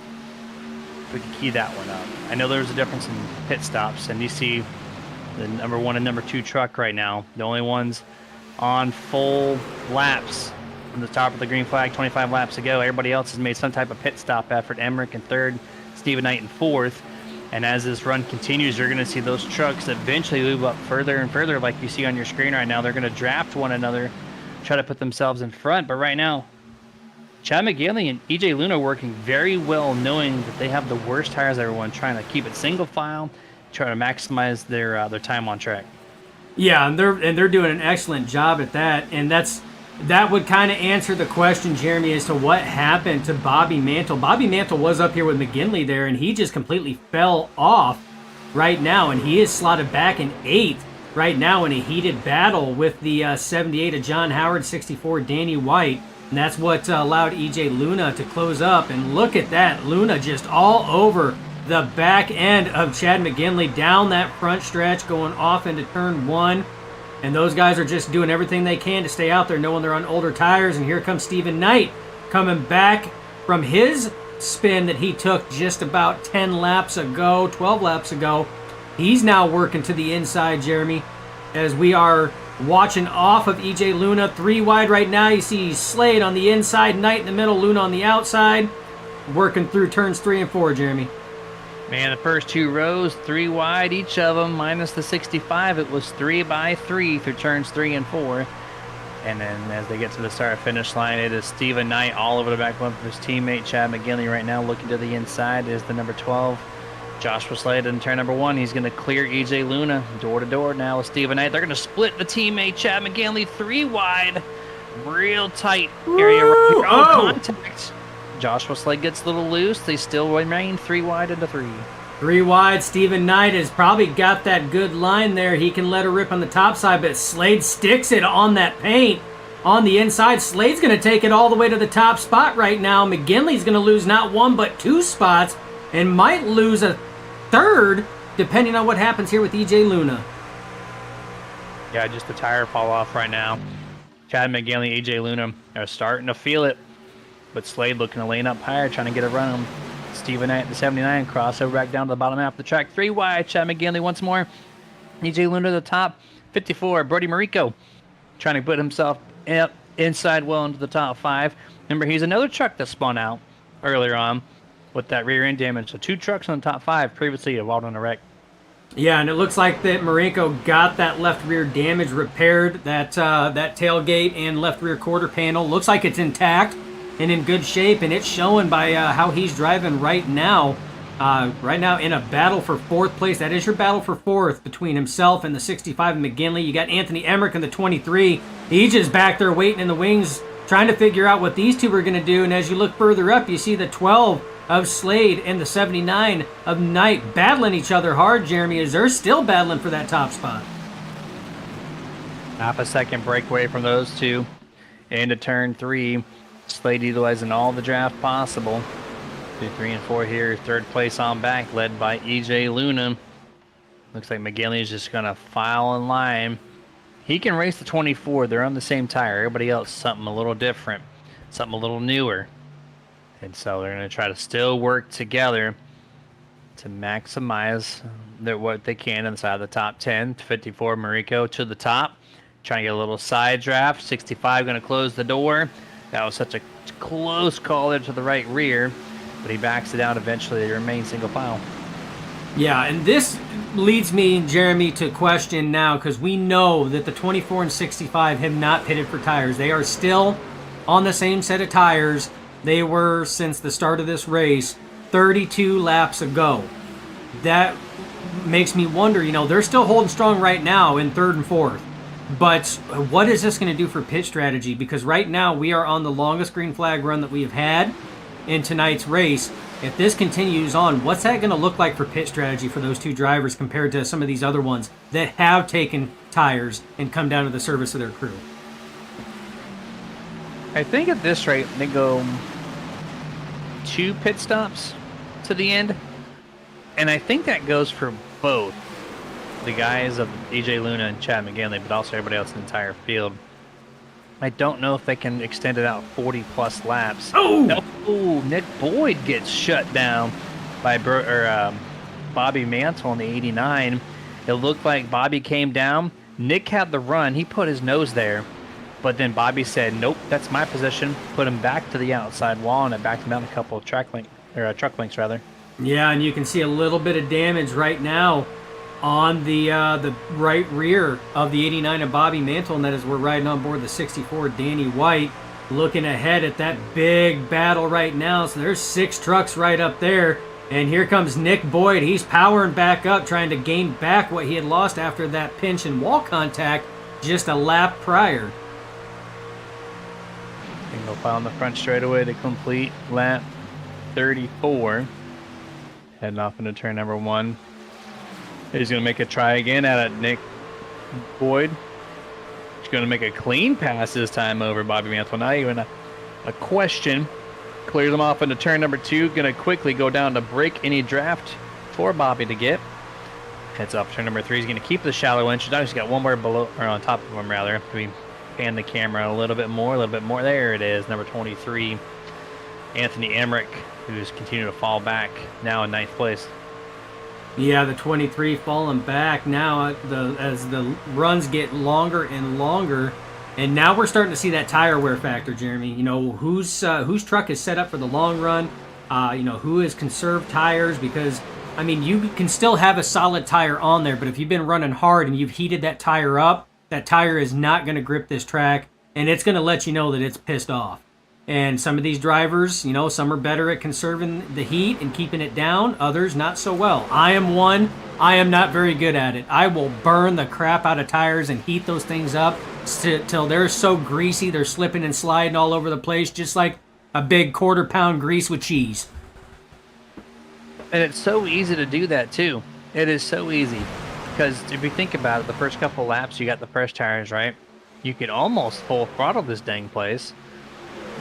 If we can key that one up. I know there's a difference in pit stops, and you see the number 1 and number 2 truck right now, the only ones on full laps from the top of the green flag 25 laps ago. Everybody else has made some type of pit stop effort. Emmerich in 3rd, Stephen Knight in 4th. And as this run continues, you're going to see those trucks eventually move up further and further, like you see on your screen right now. They're going to draft one another, try to put themselves in front. But right now, Chad McGinley and EJ Luna working very well, knowing that they have the worst tires of everyone, trying to keep it single file, trying to maximize their time on track. Yeah, and they're doing an excellent job at that, and that would kind of answer the question, Jeremy, as to what happened to Bobby Mantle. Bobby Mantle was up here with McGinley there, and he just completely fell off right now, and he is slotted back in 8th right now in a heated battle with the 78 of John Howard, 64 Danny White, and that's what allowed EJ Luna to close up. And look at that, Luna just all over the back end of Chad McGinley down that front stretch, going off into turn 1. And those guys are just doing everything they can to stay out there, knowing they're on older tires. And here comes Stephen Knight coming back from his spin that he took just about 10 laps ago, 12 laps ago. He's now working to the inside, Jeremy, as we are watching off of EJ Luna. 3 wide right now. You see Slade on the inside, Knight in the middle, Luna on the outside, working through turns 3 and 4, Jeremy. Man, the first 2 rows, 3 wide each of them, minus the 65. It was 3 by 3 through turns 3 and 4. And then as they get to the start-finish line, it is Stephen Knight all over the back left of his teammate Chad McGinley right now. Looking to the inside is the number 12, Joshua Slade in turn number 1. He's going to clear EJ Luna door to door now with Stephen Knight. They're going to split the teammate Chad McGinley 3 wide, real tight area right here. Contact. Joshua Slade gets a little loose. They still remain 3 wide into 3. 3 wide. Stephen Knight has probably got that good line there. He can let her rip on the top side, but Slade sticks it on that paint on the inside. Slade's going to take it all the way to the top spot right now. McGinley's going to lose not 1 but 2 spots and might lose a 3rd, depending on what happens here with EJ Luna. Yeah, just the tire fall off right now. Chad McGinley, EJ Luna are starting to feel it. But Slade looking to lane up higher, trying to get a run on Stephen Knight, the 79, crossover back down to the bottom half of the track. 3 wide, Chad McGinley once more. EJ Luna to the top. 54, Brody Marico trying to put himself inside well into the top 5. Remember, he's another truck that spun out earlier on with that rear end damage. So 2 trucks on the top 5 previously involved in a wreck. Yeah, and it looks like that Marenko got that left rear damage repaired, that tailgate and left rear quarter panel. Looks like it's intact and in good shape, and it's showing by how he's driving right now. Right now in a battle for 4th place. That is your battle for 4th between himself and the 65 and McGinley. You got Anthony Emmerich in the 23. He's just back there waiting in the wings, trying to figure out what these two are going to do. And as you look further up, you see the 12 of Slade and the 79 of Knight battling each other hard, Jeremy, as they're still battling for that top spot. Half a second breakaway from those two into turn 3. Slade utilizing all the draft possible. 2, 3, and 4 here. 3rd place on back, led by EJ Luna. Looks like McGinley is just going to file in line. He can race the 24. They're on the same tire. Everybody else, something a little different, something a little newer. And so they're going to try to still work together to maximize what they can inside the top 10. 54, Marico to the top. Trying to get a little side draft. 65 going to close the door. That was such a close call there to the right rear, but he backs it out eventually. They remain single file. Yeah, and this leads me, Jeremy, to question now, because we know that the 24 and 65 have not pitted for tires. They are still on the same set of tires they were since the start of this race 32 laps ago. That makes me wonder, they're still holding strong right now in 3rd and 4th. But what is this going to do for pit strategy? Because right now we are on the longest green flag run that we have had in tonight's race. If this continues on, what's that going to look like for pit strategy for those two drivers compared to some of these other ones that have taken tires and come down to the service of their crew? I think at this rate, they go 2 pit stops to the end. And I think that goes for both the guys of EJ Luna and Chad McGinley, but also everybody else in the entire field. I don't know if they can extend it out 40-plus laps. Oh, Nick Boyd gets shut down by Bobby Mantle on the 89. It looked like Bobby came down. Nick had the run. He put his nose there. But then Bobby said, nope, that's my position. Put him back to the outside wall, and it backed him down a couple of truck links. Yeah, and you can see a little bit of damage right now on the right rear of the 89 of Bobby Mantle, and that is we're riding on board the 64 Danny White. looking ahead at that big battle right now. So there's 6 trucks right up there. And here comes Nick Boyd. He's powering back up, trying to gain back what he had lost after that pinch and wall contact just a lap prior. Single file on the front straightaway to complete lap 34. Heading off into turn number 1. He's going to make a try again at Nick Boyd. He's going to make a clean pass this time over Bobby Mantle. Not even a question. Clears him off into turn number 2. Going to quickly go down to break any draft for Bobby to get. Heads off turn number 3. He's going to keep the shallow inches. Now he's got one more below, or on top of him rather. We pan the camera a little bit more. There it is, number 23. Anthony Emmerich, who's continuing to fall back, now in 9th place. Yeah, the 23 falling back now as the runs get longer and longer. And now we're starting to see that tire wear factor, Jeremy. You know, whose truck is set up for the long run, you know, who has conserved tires, because, I mean, you can still have a solid tire on there, but if you've been running hard and you've heated that tire up, that tire is not going to grip this track, and it's going to let you know that it's pissed off. And some of these drivers, you know, some are better at conserving the heat and keeping it down, others not so well. I am one. I am not very good at it. I will burn the crap out of tires and heat those things up till they're so greasy they're slipping and sliding all over the place, just like a big quarter-pound grease with cheese. And it's so easy to do that too. It is so easy. Because if you think about it, the first couple laps, you got the fresh tires, right? You could almost full throttle this dang place.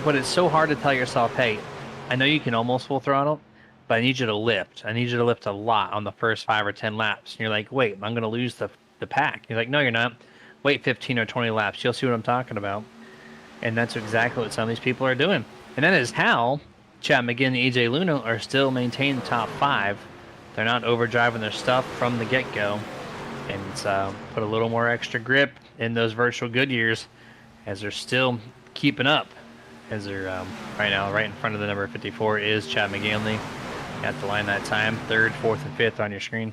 But it's so hard to tell yourself, hey, I know you can almost full throttle, but I need you to lift. I need you to lift a lot on the first 5 or 10 laps. And you're like, wait, I'm going to lose the pack. You're like, no, you're not. Wait 15 or 20 laps. You'll see what I'm talking about. And that's exactly what some of these people are doing. And that is how Chad McGinn and EJ Luna are still maintaining the top 5. They're not overdriving their stuff from the get-go. And it's put a little more extra grip in those virtual Goodyears as they're still keeping up. As they're right now, right in front of the number 54 is Chad McGinley at the line that time. 3rd, 4th, and 5th on your screen.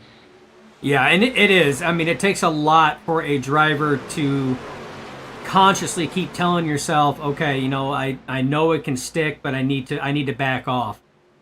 Yeah, and it is. I mean, it takes a lot for a driver to consciously keep telling yourself, okay, you know, I know it can stick, but I need to back off.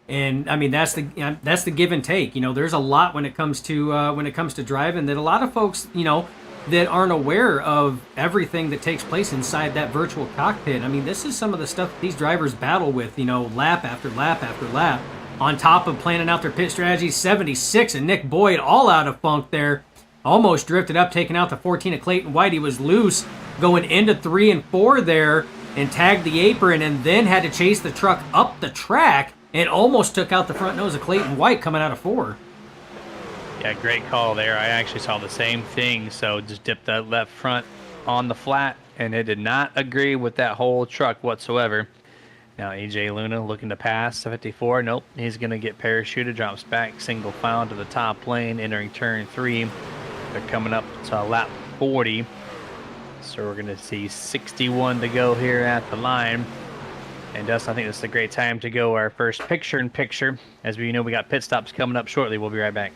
And I mean, that's the give and take. You know, there's a lot when it comes to driving that a lot of folks, you know, that aren't aware of everything that takes place inside that virtual cockpit. I mean, this is some of the stuff these drivers battle with, you know, lap after lap after lap, on top of planning out their pit strategies. 76 and Nick Boyd all out of funk there. Almost drifted up, taking out the 14 of Clayton White. He was loose going into 3 and 4 there and tagged the apron, and then had to chase the truck up the track and almost took out the front nose of Clayton White coming out of 4. Yeah, great call there. I actually saw the same thing. So just dipped that left front on the flat, and it did not agree with that whole truck whatsoever. Now EJ Luna looking to pass the 54. Nope, he's going to get parachuted, drops back, single file to the top lane, entering turn 3. They're coming up to lap 40. So we're going to see 61 to go here at the line. And Dustin, I think this is a great time to go our first picture-in-picture. As we know, we got pit stops coming up shortly. We'll be right back.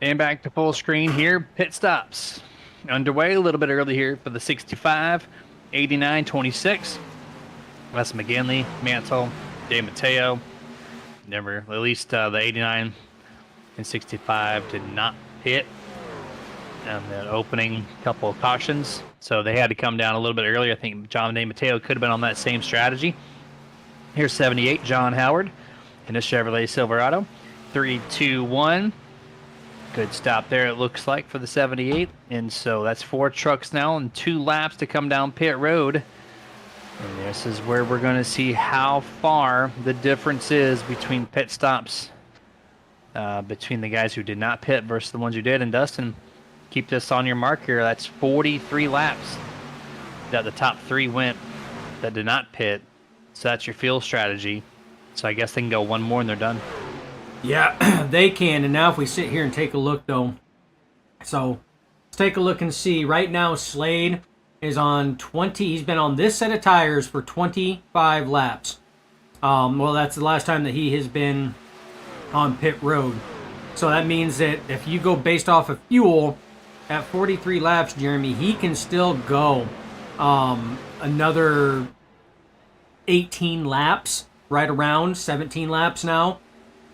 And back to full screen here. Pit stops underway a little bit early here for the 65, 89, 26. Wes McGinley, Mantle, Dave Mateo. Never, at least the 89 and 65 did not hit. And the opening couple of cautions. So they had to come down a little bit earlier. I think John Dave Mateo could have been on that same strategy. Here's 78, John Howard in a Chevrolet Silverado. 3, 2, 1. Good stop there, it looks like, for the 78. And so that's 4 trucks now and 2 laps to come down pit road. And this is where we're going to see how far the difference is between pit stops, between the guys who did not pit versus the ones who did. And Dustin, keep this on your mark here. That's 43 laps that the top 3 went that did not pit. So that's your fuel strategy. So I guess they can go one more and they're done. Yeah, they can. And now if we sit here and take a look, though. So let's take a look and see. Right now, Slade is on 20. He's been on this set of tires for 25 laps. Well, that's the last time that he has been on pit road. So that means that if you go based off of fuel, at 43 laps, Jeremy, he can still go another 18 laps, right around 17 laps now.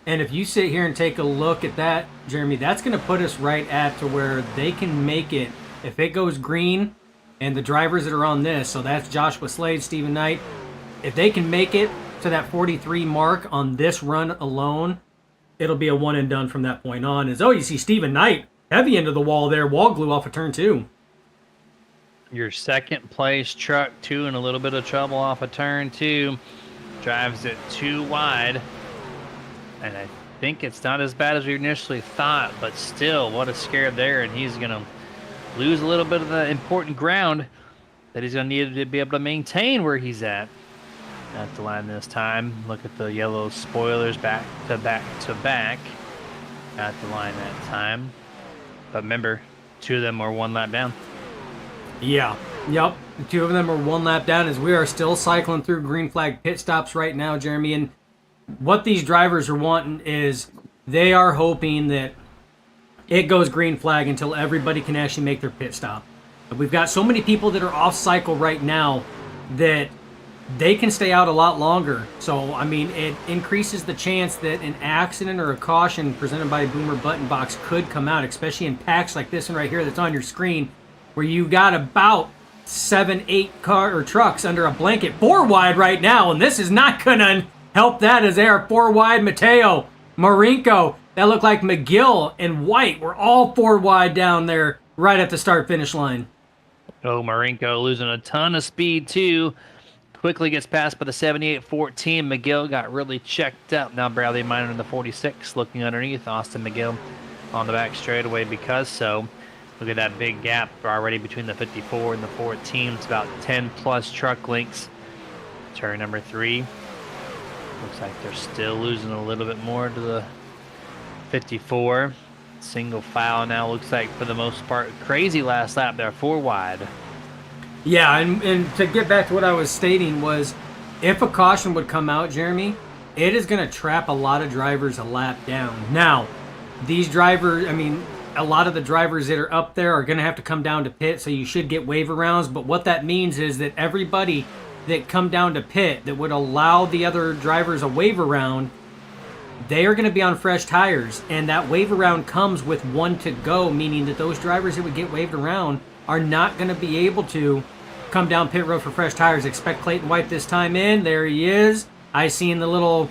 And if you sit here and take a look at that, Jeremy, that's going to put us right at to where they can make it. If it goes green, and the drivers that are on this, so that's Joshua Slade, Stephen Knight, if they can make it to that 43 mark on this run alone, it'll be a one and done from that point on. As you see Stephen Knight heavy into the wall there, wall glue off of turn 2. Your second place truck, 2 in a little bit of trouble off of turn 2. Drives it too wide. And I think it's not as bad as we initially thought, but still, what a scare there. And he's going to lose a little bit of the important ground that he's going to need to be able to maintain where he's at. At the line this time. Look at the yellow spoilers back to back to back at the line that time. But remember, 2 of them are 1 lap down. Yeah. Yep. The 2 of them are 1 lap down as we are still cycling through green flag pit stops right now, Jeremy. And what these drivers are wanting is they are hoping that it goes green flag until everybody can actually make their pit stop. But we've got so many people that are off cycle right now that they can stay out a lot longer. So, I mean, it increases the chance that an accident or a caution presented by a Boomer Button Box could come out, especially in packs like this one right here that's on your screen, where you got about 7, 8 car or trucks under a blanket, 4 wide right now, and this is not going to help that as they are 4 wide. Mateo, Marinko, that looked like McGill and White were all 4 wide down there right at the start-finish line. Oh, Marinko losing a ton of speed, too. Quickly gets passed by the 78-14. McGill got really checked up. Now Bradley Minor in the 46 looking underneath. Austin McGill on the back straightaway because so. Look at that big gap already between the 54 and the 14. It's about 10-plus truck lengths. Turn number 3. Looks like they're still losing a little bit more to the 54. Single file now looks like for the most part. Crazy last lap there, 4 wide. Yeah, and to get back to what I was stating was, if a caution would come out, Jeremy, it is going to trap a lot of drivers a lap down. Now, these drivers, I mean, a lot of the drivers that are up there are going to have to come down to pit, so you should get waiver rounds. But what that means is that everybody that come down to pit that would allow the other drivers a waiver round, they are going to be on fresh tires. And that waiver round comes with 1 to go, meaning that those drivers that would get waived around are not going to be able to come down pit road for fresh tires. Expect Clayton White this time in. There he is. I seen the little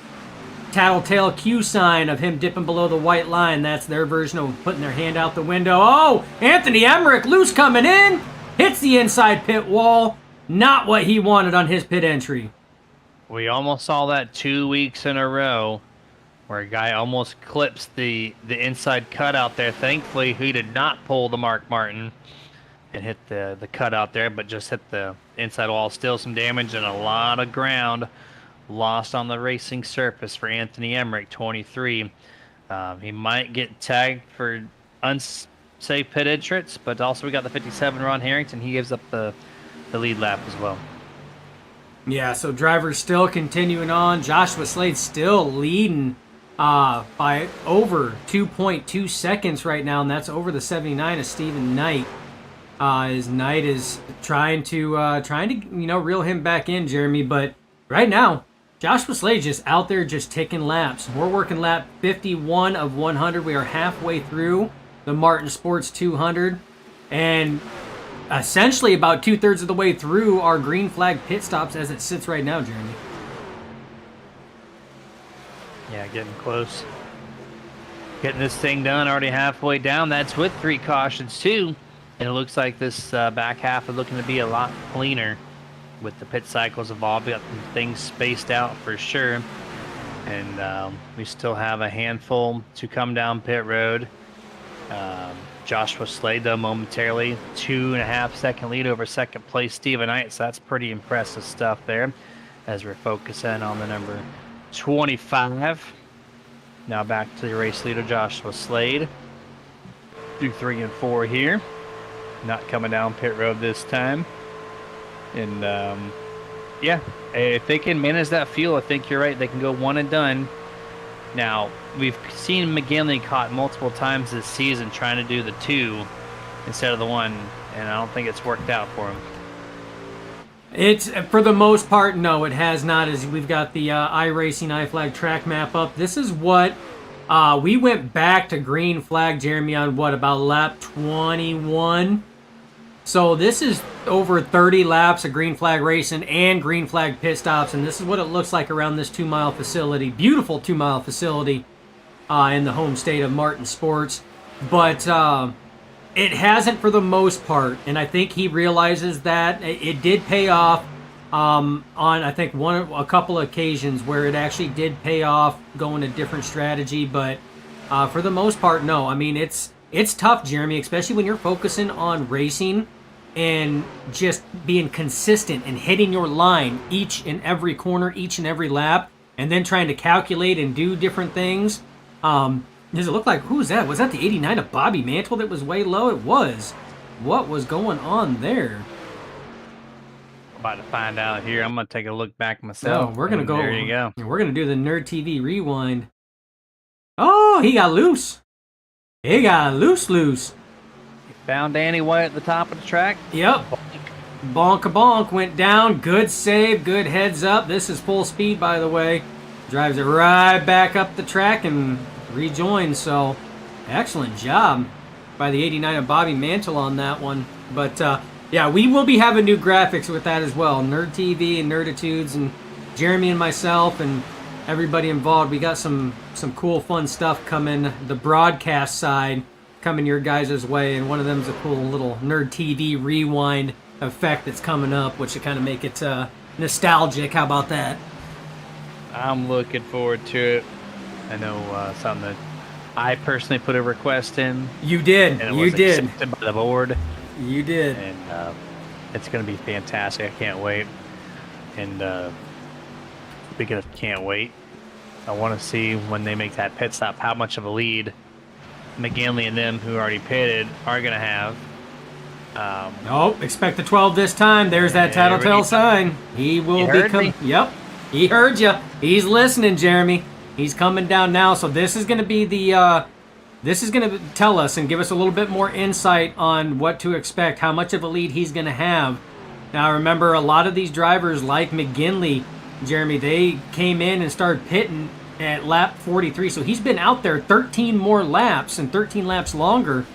tattletale Q sign of him dipping below the white line. That's their version of putting their hand out the window. Oh, Anthony Emmerich loose coming in. Hits the inside pit wall. Not what he wanted on his pit entry. We almost saw that 2 weeks in a row where a guy almost clips the inside cutout there. Thankfully, he did not pull the Mark Martin and hit the cutout there, but just hit the inside wall. Still some damage and a lot of ground lost on the racing surface for Anthony Emmerich, 23. He might get tagged for unsafe pit entrance, but also we got the 57 Ron Harrington. He gives up the lead lap as well. Yeah, so drivers still continuing on. Joshua Slade still leading by over 2.2 seconds right now, and that's over the 79 of Stephen Knight. His Knight is trying to reel him back in, Jeremy. But right now, Joshua Slade just out there just ticking laps. We're working lap 51 of 100. We are halfway through the Martin Sports 200, and essentially about 2/3 of the way through our green flag pit stops as it sits right now, Jeremy. Yeah, getting close. Getting this thing done, already halfway down. That's with 3 cautions, too. And it looks like this back half is looking to be a lot cleaner with the pit cycles involved. We got some things spaced out for sure. And we still have a handful to come down pit road. Joshua Slade, though, momentarily 2.5-second lead over second place Stephen Knight. So that's pretty impressive stuff there as we're focusing on the number 25. Now back to the race leader, Joshua Slade. Through 3 and 4 here. Not coming down pit road this time. And yeah, if they can manage that fuel, I think you're right. They can go one and done. Now, we've seen McGinley caught multiple times this season trying to do the 2 instead of the 1, and I don't think it's worked out for him. It's, for the most part, no, it has not. As we've got the iRacing iFlag track map up. This is what we went back to green flag, Jeremy, on what, about lap 21? So this is over 30 laps of green flag racing and green flag pit stops, and this is what it looks like around this 2-mile facility. Beautiful 2-mile facility in the home state of Martin Sports. But it hasn't for the most part, and I think he realizes that. It did pay off on, I think, a couple of occasions where it actually did pay off going a different strategy, but for the most part, no. I mean, it's tough, Jeremy, especially when you're focusing on racing and just being consistent and hitting your line each and every corner, each and every lap, and then trying to calculate and do different things. Does it look like, who was that? Was that the 89 of Bobby Mantle that was way low? It was. What was going on there? About to find out here. I'm going to take a look back myself. Oh, we're going to go. There you go. We're going to do the Nerd TV rewind. Oh, he got loose. He got loose. Found Danny White at the top of the track. Yep. Bonk went down. Good save. Good heads up. This is full speed, by the way. Drives it right back up the track and rejoins. So, excellent job by the 89 of Bobby Mantle on that one. But, yeah, we will be having new graphics with that as well. Nerd TV and Nerditudes and Jeremy and myself and everybody involved. We got some cool, fun stuff coming. The broadcast side coming your guys' way, and one of them is a cool little Nerd TV rewind effect that's coming up, which should kind of make it nostalgic. How about that? I'm looking forward to it. I know something that I personally put a request in. You did. And it was accepted by the board. You did. And it's going to be fantastic. I can't wait. And speaking of can't wait, I want to see when they make that pit stop how much of a lead McGinley and them, who already pitted, are going to have. Nope, expect the 12 this time. There's that tattletale sign. He will be coming. Yep, he heard you. He's listening, Jeremy. He's coming down now. So this is going to be the. This is going to tell us and give us a little bit more insight on what to expect, how much of a lead he's going to have. Now, remember, a lot of these drivers, like McGinley, Jeremy, they came in and started pitting at lap 43. So he's been out there 13 more laps and 13 laps longer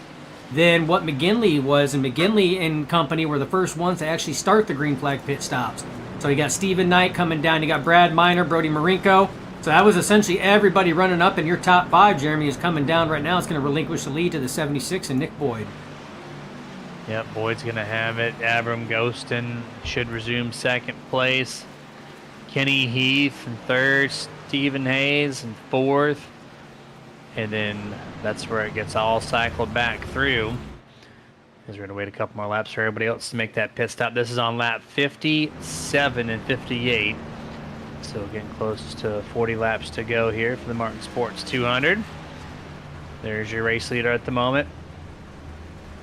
than what McGinley was. And McGinley and company were the first ones to actually start the green flag pit stops. So you got Stephen Knight coming down. You got Brad Miner, Brody Marinko. So that was essentially everybody running up, and your top 5, Jeremy, is coming down right now. It's going to relinquish the lead to the 76 and Nick Boyd. Yep, Boyd's going to have it. Abram Ghostin should resume second place. Kenny Heath in third. Stephen Hayes in fourth. And then that's where it gets all cycled back through. Because we're going to wait a couple more laps for everybody else to make that pit stop. This is on lap 57 and 58. So getting close to 40 laps to go here for the Martin Sports 200. There's your race leader at the moment.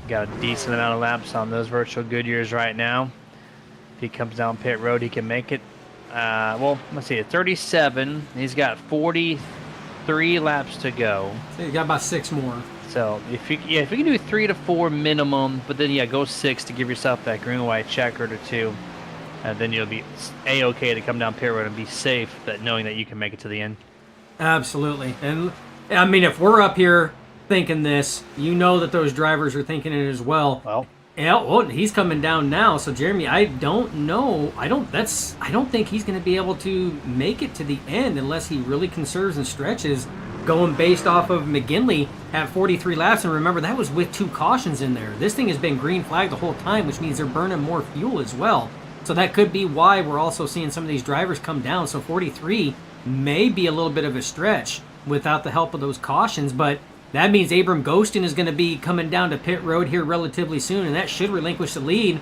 Got a decent amount of laps on those virtual Goodyears right now. If he comes down pit road, he can make it. Well, let's see, at 37. He's got 43 3 laps to go. So you got about 6 more. So if you can do 3 to 4 minimum, but then go 6 to give yourself that green white checker or 2, and then you'll be a-okay to come down pit road and be safe, that knowing that you can make it to the end. Absolutely. And I mean, if we're up here thinking this, you know that those drivers are thinking it as well. Well, yeah, well, he's coming down now. So Jeremy, I don't know. I don't think he's going to be able to make it to the end unless he really conserves and stretches, going based off of McGinley at 43 laps. And remember, that was with 2 cautions in there. This thing has been green flagged the whole time, which means they're burning more fuel as well. So that could be why we're also seeing some of these drivers come down. So 43 may be a little bit of a stretch without the help of those cautions, but that means Abram Ghostin is going to be coming down to pit road here relatively soon, and that should relinquish the lead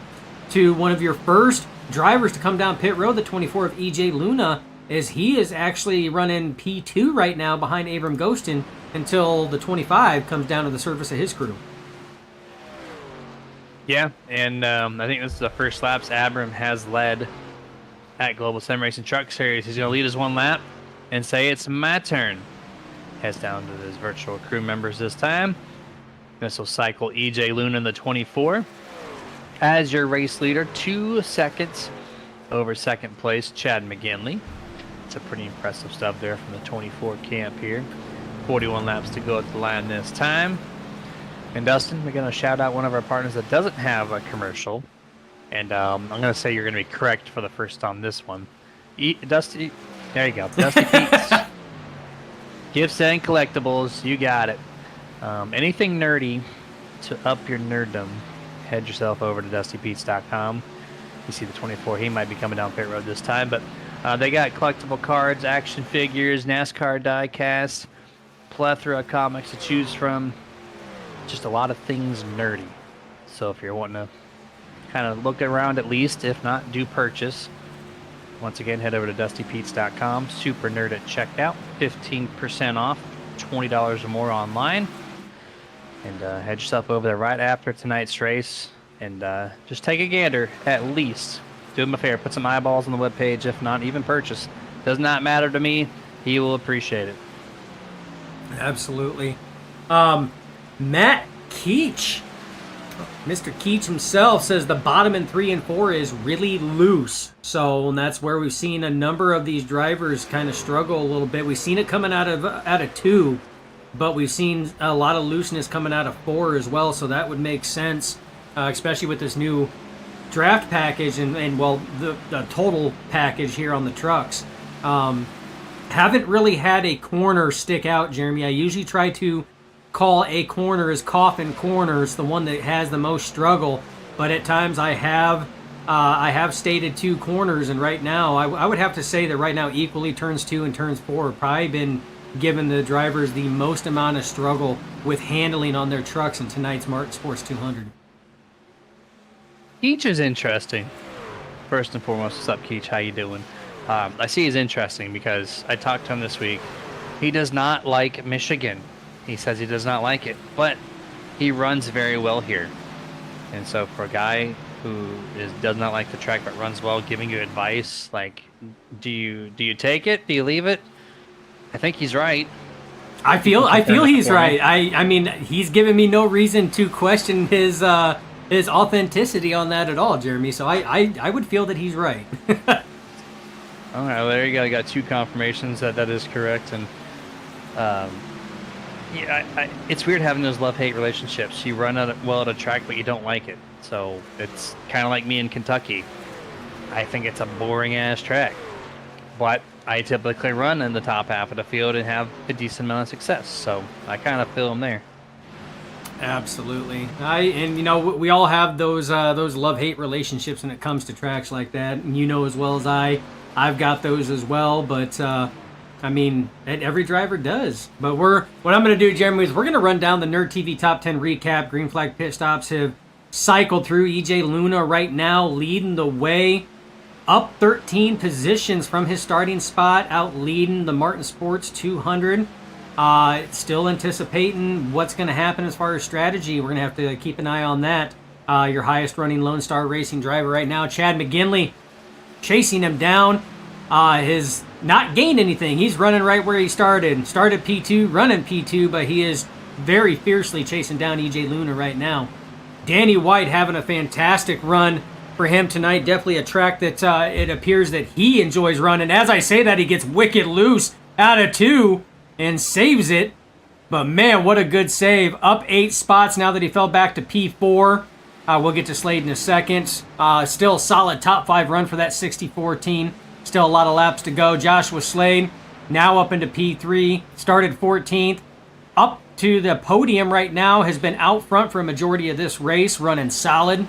to one of your first drivers to come down pit road, the 24 of EJ Luna, as he is actually running P2 right now behind Abram Ghostin until the 25 comes down to the surface of his crew. Yeah, and I think this is the first laps Abram has led at Global Sim Racing Truck Series. He's going to lead his 1 lap and say, it's my turn. Heads down to his virtual crew members this time. This will cycle EJ Luna in the 24 as your race leader, 2 seconds over second place Chad McGinley. It's a pretty impressive stuff there from the 24 camp here. 41 laps to go at the line this time. And Dustin, we're going to shout out one of our partners that doesn't have a commercial. And I'm going to say you're going to be correct for the first on this one. Dusty, there you go. Dusty Pete's. Gifts and collectibles, you got it. Anything nerdy to up your nerddom, head yourself over to DustyPete's.com. You see the 24, he might be coming down pit road this time, but they got collectible cards, action figures, NASCAR diecast, plethora of comics to choose from. Just a lot of things nerdy. So if you're wanting to kind of look around at least, if not, do purchase. Once again, head over to DustyPete's.com. Super Nerd at checkout. 15% off, $20 or more online. And head yourself over there right after tonight's race. And just take a gander, at least. Do him a favor. Put some eyeballs on the webpage. If not, even purchase. Does not matter to me. He will appreciate it. Absolutely. Matt Keach. Mr. Keach himself says the bottom in 3 and 4 is really loose. So and that's where we've seen a number of these drivers kind of struggle a little bit. We've seen it coming out of 2, but we've seen a lot of looseness coming out of 4 as well. So that would make sense, especially with this new draft package and well, the total package here on the trucks. Haven't really had a corner stick out, Jeremy. I usually try to call a corner as coffin corners, the one that has the most struggle, but at times I have stated 2 corners, and right now I would have to say that right now equally turns 2 and turns 4 have probably been giving the drivers the most amount of struggle with handling on their trucks in tonight's Martin Sports 200. Keach is interesting. First and foremost, what's up, Keach? How you doing? I see he's interesting because I talked to him this week. He does not like Michigan. He says he does not like it, but he runs very well here. And so for a guy who does not like the track but runs well, giving you advice, like, do you take it? Do you leave it? I think he's right. I feel he's right. I mean, he's given me no reason to question his authenticity on that at all, Jeremy. So I would feel that he's right. All right, well, there you go. I got 2 confirmations that is correct, and yeah, it's weird having those love-hate relationships. You run well at a track, but you don't like it. So it's kind of like me in Kentucky. I think it's a boring-ass track, but I typically run in the top half of the field and have a decent amount of success. So I kind of feel them there. Absolutely. And you know, we all have those love-hate relationships when it comes to tracks like that. And you know as well as I've got those as well. But I mean, every driver does. But what I'm going to do, Jeremy, is we're going to run down the Nerd TV Top 10 recap. Green flag pit stops have cycled through. EJ Luna right now leading the way, up 13 positions from his starting spot, out leading the Martin Sports 200. Still anticipating what's going to happen as far as strategy. We're going to have to keep an eye on that. Your highest running Lone Star Racing driver right now, Chad McGinley, chasing him down. His not gained anything. He's running right where he started. Started P2, running P2, but he is very fiercely chasing down EJ Luna right now. Danny White having a fantastic run for him tonight. Definitely a track that it appears that he enjoys running. As I say that, he gets wicked loose out of 2 and saves it. But man, what a good save. Up 8 spots now that he fell back to P4. We'll get to Slade in a second. Still a solid top 5 run for that 60-14. Still a lot of laps to go. Joshua Slade now up into P3. Started 14th. Up to the podium right now. Has been out front for a majority of this race. Running solid.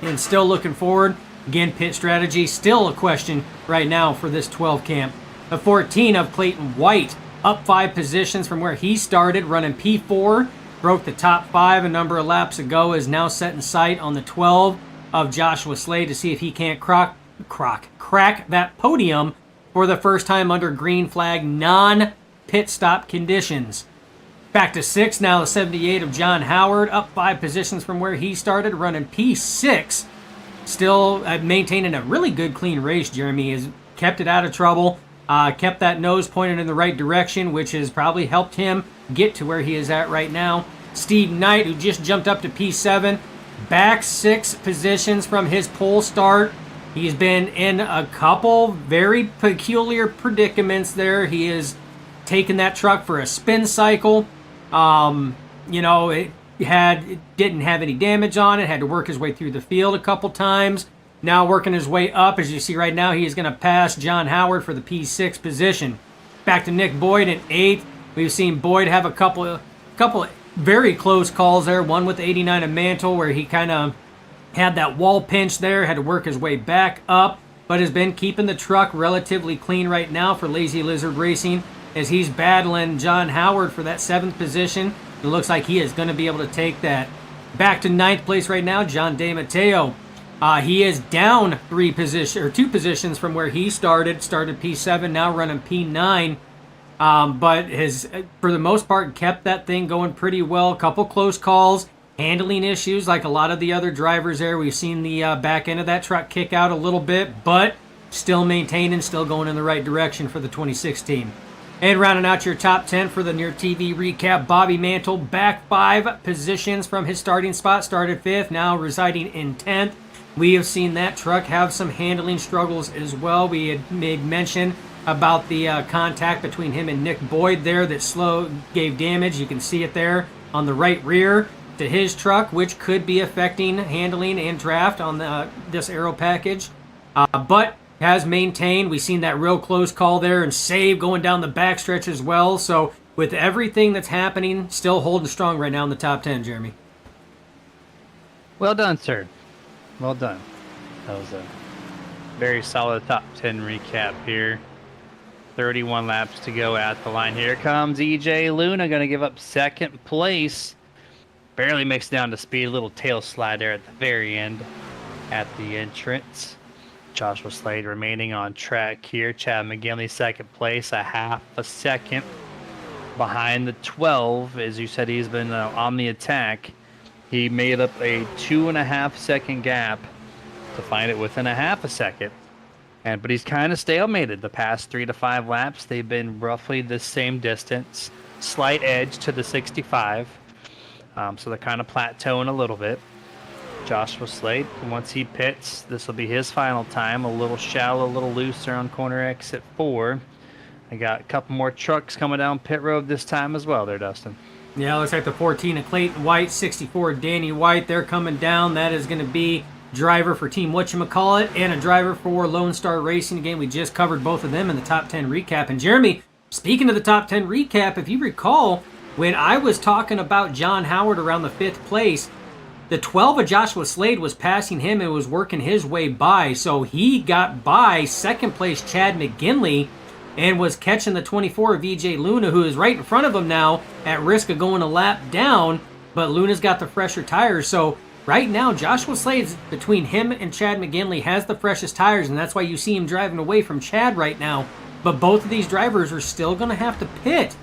And still looking forward. Again, pit strategy. Still a question right now for this 12 camp. The 14 of Clayton White. Up 5 positions from where he started. Running P4. Broke the top 5 a number of laps ago. Is now set in sight on the 12 of Joshua Slade to see if he can't crack that podium for the first time under green flag non-pit stop conditions. Back to 6 now, the 78 of John Howard, up 5 positions from where he started, running P6. Still maintaining a really good clean race. Jeremy has kept it out of trouble, kept that nose pointed in the right direction, which has probably helped him get to where he is at right now. Steve Knight, who just jumped up to P7, back 6 positions from his pole start. He's been in a couple very peculiar predicaments there. He has taken that truck for a spin cycle. It didn't have any damage on it. Had to work his way through the field a couple times. Now working his way up. As you see right now, he is going to pass John Howard for the P6 position. Back to Nick Boyd in 8th. We've seen Boyd have a couple very close calls there. One with 89 of Mantle where he kind of had that wall pinch there, had to work his way back up, but has been keeping the truck relatively clean right now for Lazy Lizard Racing as he's battling John Howard for that 7th position. It looks like he is going to be able to take that. Back to 9th place right now, John DeMatteo. He is down 2 positions from where he started P7, now running P9. But has, for the most part, kept that thing going pretty well. A couple close calls, handling issues like a lot of the other drivers there. We've seen the back end of that truck kick out a little bit, but still maintaining, still going in the right direction for the 2016. And rounding out your top 10 for the Near TV recap, Bobby Mantle back 5 positions from his starting spot, started 5th, now residing in 10th. We have seen that truck have some handling struggles as well. We had made mention about the contact between him and Nick Boyd there that gave damage. You can see it there on the right rear to his truck, which could be affecting handling and draft on this aero package. But has maintained. We've seen that real close call there and save going down the backstretch as well. So with everything that's happening, still holding strong right now in the top 10, Jeremy. Well done, sir. Well done. That was a very solid top 10 recap here. 31 laps to go at the line. Here comes EJ Luna, going to give up 2nd place. Barely mixed down to speed. A little tail slide there at the very end at the entrance. Joshua Slade remaining on track here. Chad McGinley 2nd place, a half a second behind the 12. As you said, he's been on the attack. He made up a 2.5 second gap to find it within a half a second. But he's kind of stalemated the past 3 to 5 laps. They've been roughly the same distance, slight edge to the 65. So they're kind of plateauing a little bit. Joshua Slade, once he pits, this will be his final time. A little shallow, a little looser on corner exit 4. I got a couple more trucks coming down pit road this time as well there, Dustin. Yeah, looks like the 14 of Clayton White, 64 Danny White. They're coming down. That is going to be driver for Team Whatchamacallit and a driver for Lone Star Racing. Again, we just covered both of them in the top 10 recap. And Jeremy, speaking of the top 10 recap, if you recall, when I was talking about John Howard around the 5th place, the 12 of Joshua Slade was passing him and was working his way by. So he got by 2nd place Chad McGinley and was catching the 24 of EJ Luna, who is right in front of him now at risk of going a lap down. But Luna's got the fresher tires. So right now, Joshua Slade, between him and Chad McGinley, has the freshest tires. And that's why you see him driving away from Chad right now. But both of these drivers are still going to have to pit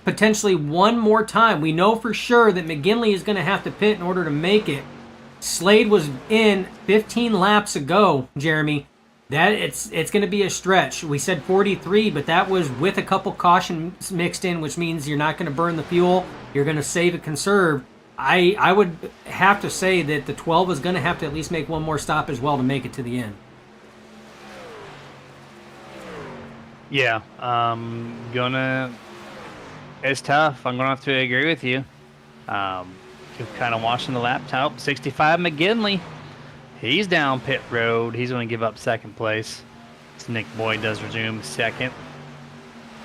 potentially one more time. We know for sure that McGinley is going to have to pit in order to make it. Slade was in 15 laps ago, Jeremy, That it's going to be a stretch. We said 43, but that was with a couple cautions mixed in, which means you're not going to burn the fuel. You're going to save and conserve. I would have to say that the 12 is going to have to at least make one more stop as well to make it to the end. Yeah, it's tough. I'm gonna have to agree with you. You're kind of watching the laptop. 65 McGinley. He's down pit road. He's going to give up second place. So Nick Boyd does resume second.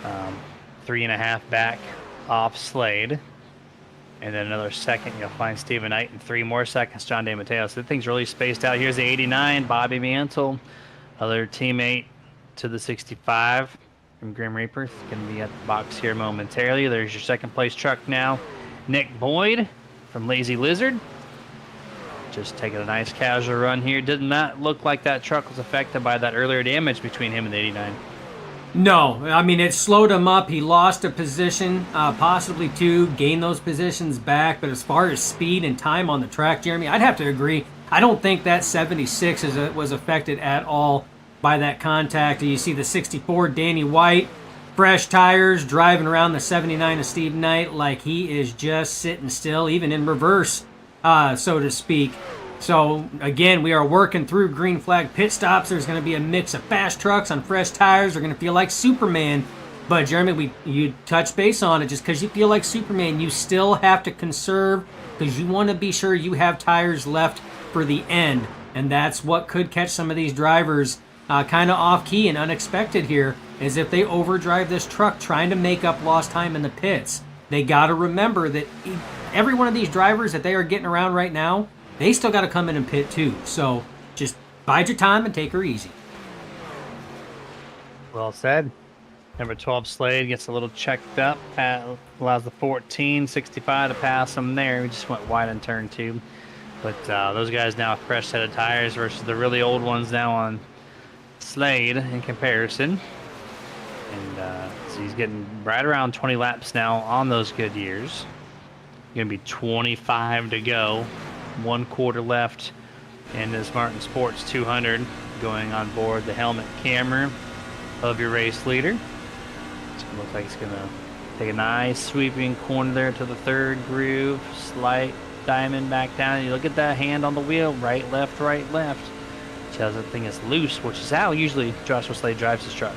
3.5 back off Slade. And then another second, you'll find Stephen Knight, and 3 more seconds, John DeMatteo. So the thing's really spaced out. Here's the 89, Bobby Mantle, other teammate to the 65 from Grim Reaper. Going to be at the box here momentarily. There's your second place truck now. Nick Boyd from Lazy Lizard. Just taking a nice casual run here. Did not look like that truck was affected by that earlier damage between him and the 89. No, I mean, it slowed him up. He lost a position, possibly 2, gained those positions back. But as far as speed and time on the track, Jeremy, I'd have to agree. I don't think that 76 was affected at all by that contact. You see the 64, Danny White, fresh tires, driving around the 79 of Steve Knight like he is just sitting still, even in reverse, so to speak. So, again, we are working through green flag pit stops. There's going to be a mix of fast trucks on fresh tires. They're going to feel like Superman. But, Jeremy, you touch base on it. Just because you feel like Superman, you still have to conserve because you want to be sure you have tires left for the end. And that's what could catch some of these drivers kind of off-key and unexpected here, is if they overdrive this truck trying to make up lost time in the pits. They got to remember that every one of these drivers that they are getting around right now, they still got to come in and pit too. So just bide your time and take her easy. Well said. Number 12 Slade gets a little checked up. Allows the 14, 65 to pass him there. We just went wide in turn 2. But those guys now have fresh set of tires versus the really old ones now on Slade in comparison. And so he's getting right around 20 laps now on those good years. Going to be 25 to go. 1 quarter left in this Martin Sports 200. Going on board the helmet camera of your race leader. It looks like it's going to take a nice sweeping corner there to the 3rd groove. Slight diamond back down. You look at that hand on the wheel. Right, left, right, left. Tells that thing is loose, which is how usually Joshua Slade drives his truck.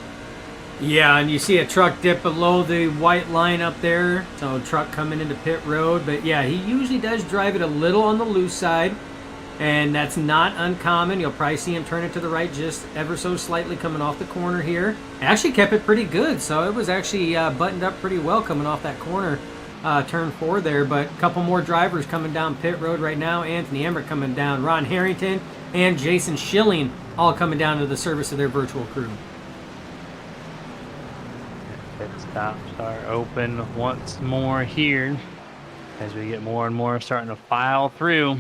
Yeah, and you see a truck dip below the white line up there. So truck coming into pit road. But yeah, he usually does drive it a little on the loose side. And that's not uncommon. You'll probably see him turn it to the right just ever so slightly coming off the corner here. Actually kept it pretty good. So it was actually buttoned up pretty well coming off that corner, turn 4 there. But a couple more drivers coming down pit road right now. Anthony Emmerich coming down. Ron Harrington and Jason Schilling all coming down to the service of their virtual crew. Pit stops are open once more here as we get more and more starting to file through.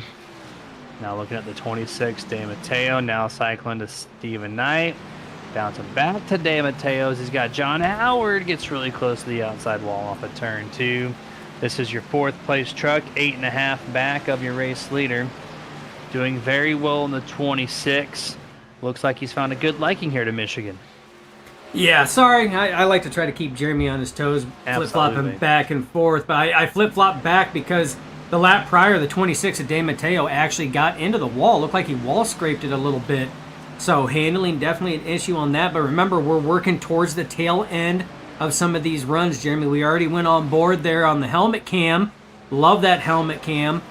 Now looking at the 26, DeMatteo, now cycling to Stephen Knight. Bouncing back to DeMatteo's. He's got John Howard, gets really close to the outside wall off of turn 2. This is your 4th place truck, 8.5 back of your race leader. Doing very well in the 26. Looks like he's found a good liking here to Michigan. Yeah, sorry. I like to try to keep Jeremy on his toes, flip-flopping back and forth. But I flip-flopped back because the lap prior, the 26 of DeMatteo actually got into the wall. Looked like he wall scraped it a little bit. So handling definitely an issue on that. But remember, we're working towards the tail end of some of these runs, Jeremy. We already went on board there on the helmet cam. Love that helmet cam.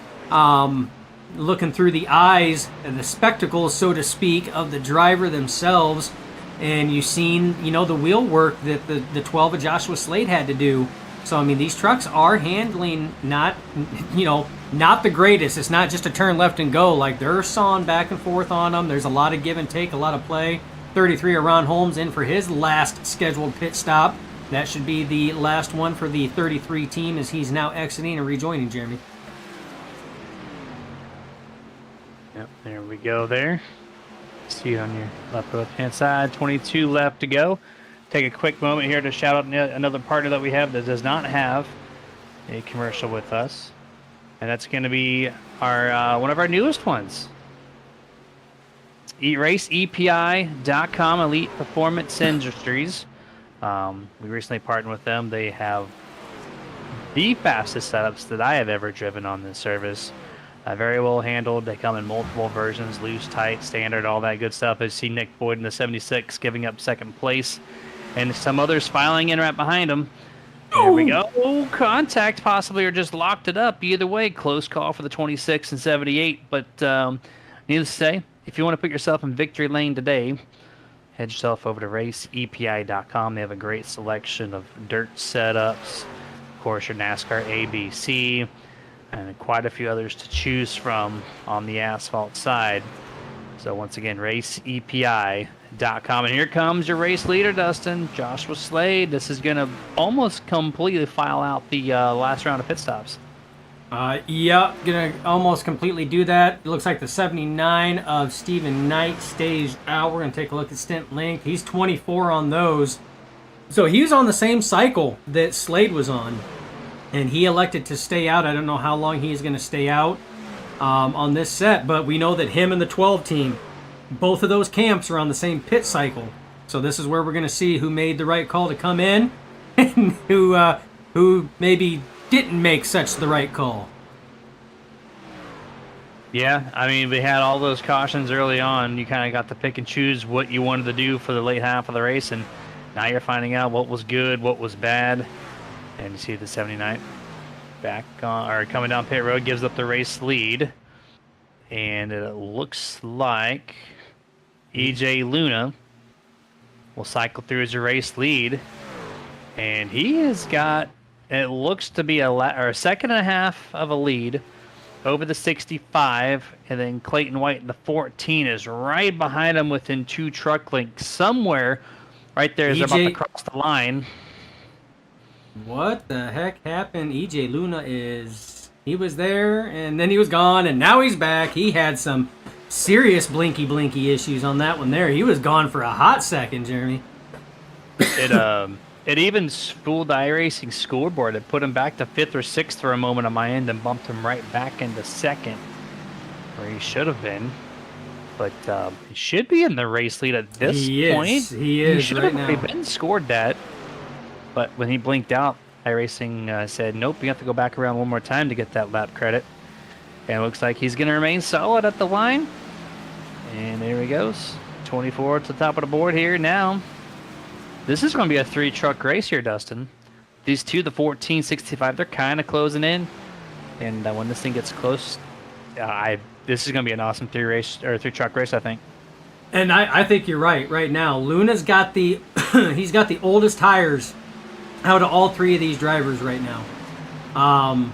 Looking through the eyes and the spectacles, so to speak, of the driver themselves. And you've seen, the wheel work that the 12 of Joshua Slade had to do. So, I mean, these trucks are handling not the greatest. It's not just a turn left and go. Like, they're sawing back and forth on them. There's a lot of give and take, a lot of play. 33 of Ron Holmes in for his last scheduled pit stop. That should be the last one for the 33 team as he's now exiting and rejoining, Jeremy. Yep, there we go there. See it on your left-hand side. 22 left to go. Take a quick moment here to shout out another partner that we have that does not have a commercial with us. And that's going to be our one of our newest ones. RaceEPI.com, Elite Performance Industries. We recently partnered with them. They have the fastest setups that I have ever driven on this service. Very well handled. They come in multiple versions, loose, tight, standard, all that good stuff. I see Nick Boyd in the 76 giving up second place, and some others filing in right behind him. Here we go. Oh, contact possibly, or just locked it up. Either way, close call for the 26 and 78. But needless to say, if you want to put yourself in victory lane today, head yourself over to raceepi.com. They have a great selection of dirt setups, of course, your NASCAR ABC, and quite a few others to choose from on the asphalt side. So once again, raceepi.com. And here comes your race leader, Dustin, Joshua Slade. This is going to almost completely file out the last round of pit stops. Yeah, going to almost completely do that. It looks like the 79 of Stephen Knight stays out. We're going to take a look at stint length. He's 24 on those. So he was on the same cycle that Slade was on, and he elected to stay out. I don't know how long he is going to stay out on this set, but we know that him and the 12 team, both of those camps are on the same pit cycle. So this is where we're going to see who made the right call to come in and who maybe didn't make such the right call. Yeah, I mean, we had all those cautions early on. You kind of got to pick and choose what you wanted to do for the late half of the race, and now you're finding out what was good, what was bad. And you see the 79 back on, or coming down pit road, gives up the race lead. And it looks like EJ Luna will cycle through as a race lead. And he has got, it looks to be a second and a half of a lead over the 65. And then Clayton White in the 14 is right behind him within 2 truck lengths. Somewhere right there is about to cross the line. What the heck happened? EJ Luna he was there and then he was gone and now he's back. He had some serious blinky issues on that one there. He was gone for a hot second, Jeremy. It even fooled the iRacing scoreboard. It put him back to 5th or 6th for a moment on my end and bumped him right back into 2nd, where he should have been. But he should be in the race lead at this point. He is should right have now. been scored that. But when he blinked out, iRacing said, nope, you have to go back around one more time to get that lap credit. And it looks like he's going to remain solid at the line. And there he goes. 24 to the top of the board here now. This is going to be a 3-truck race here, Dustin. These two, the 14, 65, they're kind of closing in. And when this thing gets close, this is going to be an awesome 3-truck race, I think. And I think you're right. Right now, Luna's got the he's got the oldest tires out of all 3 of these drivers right now.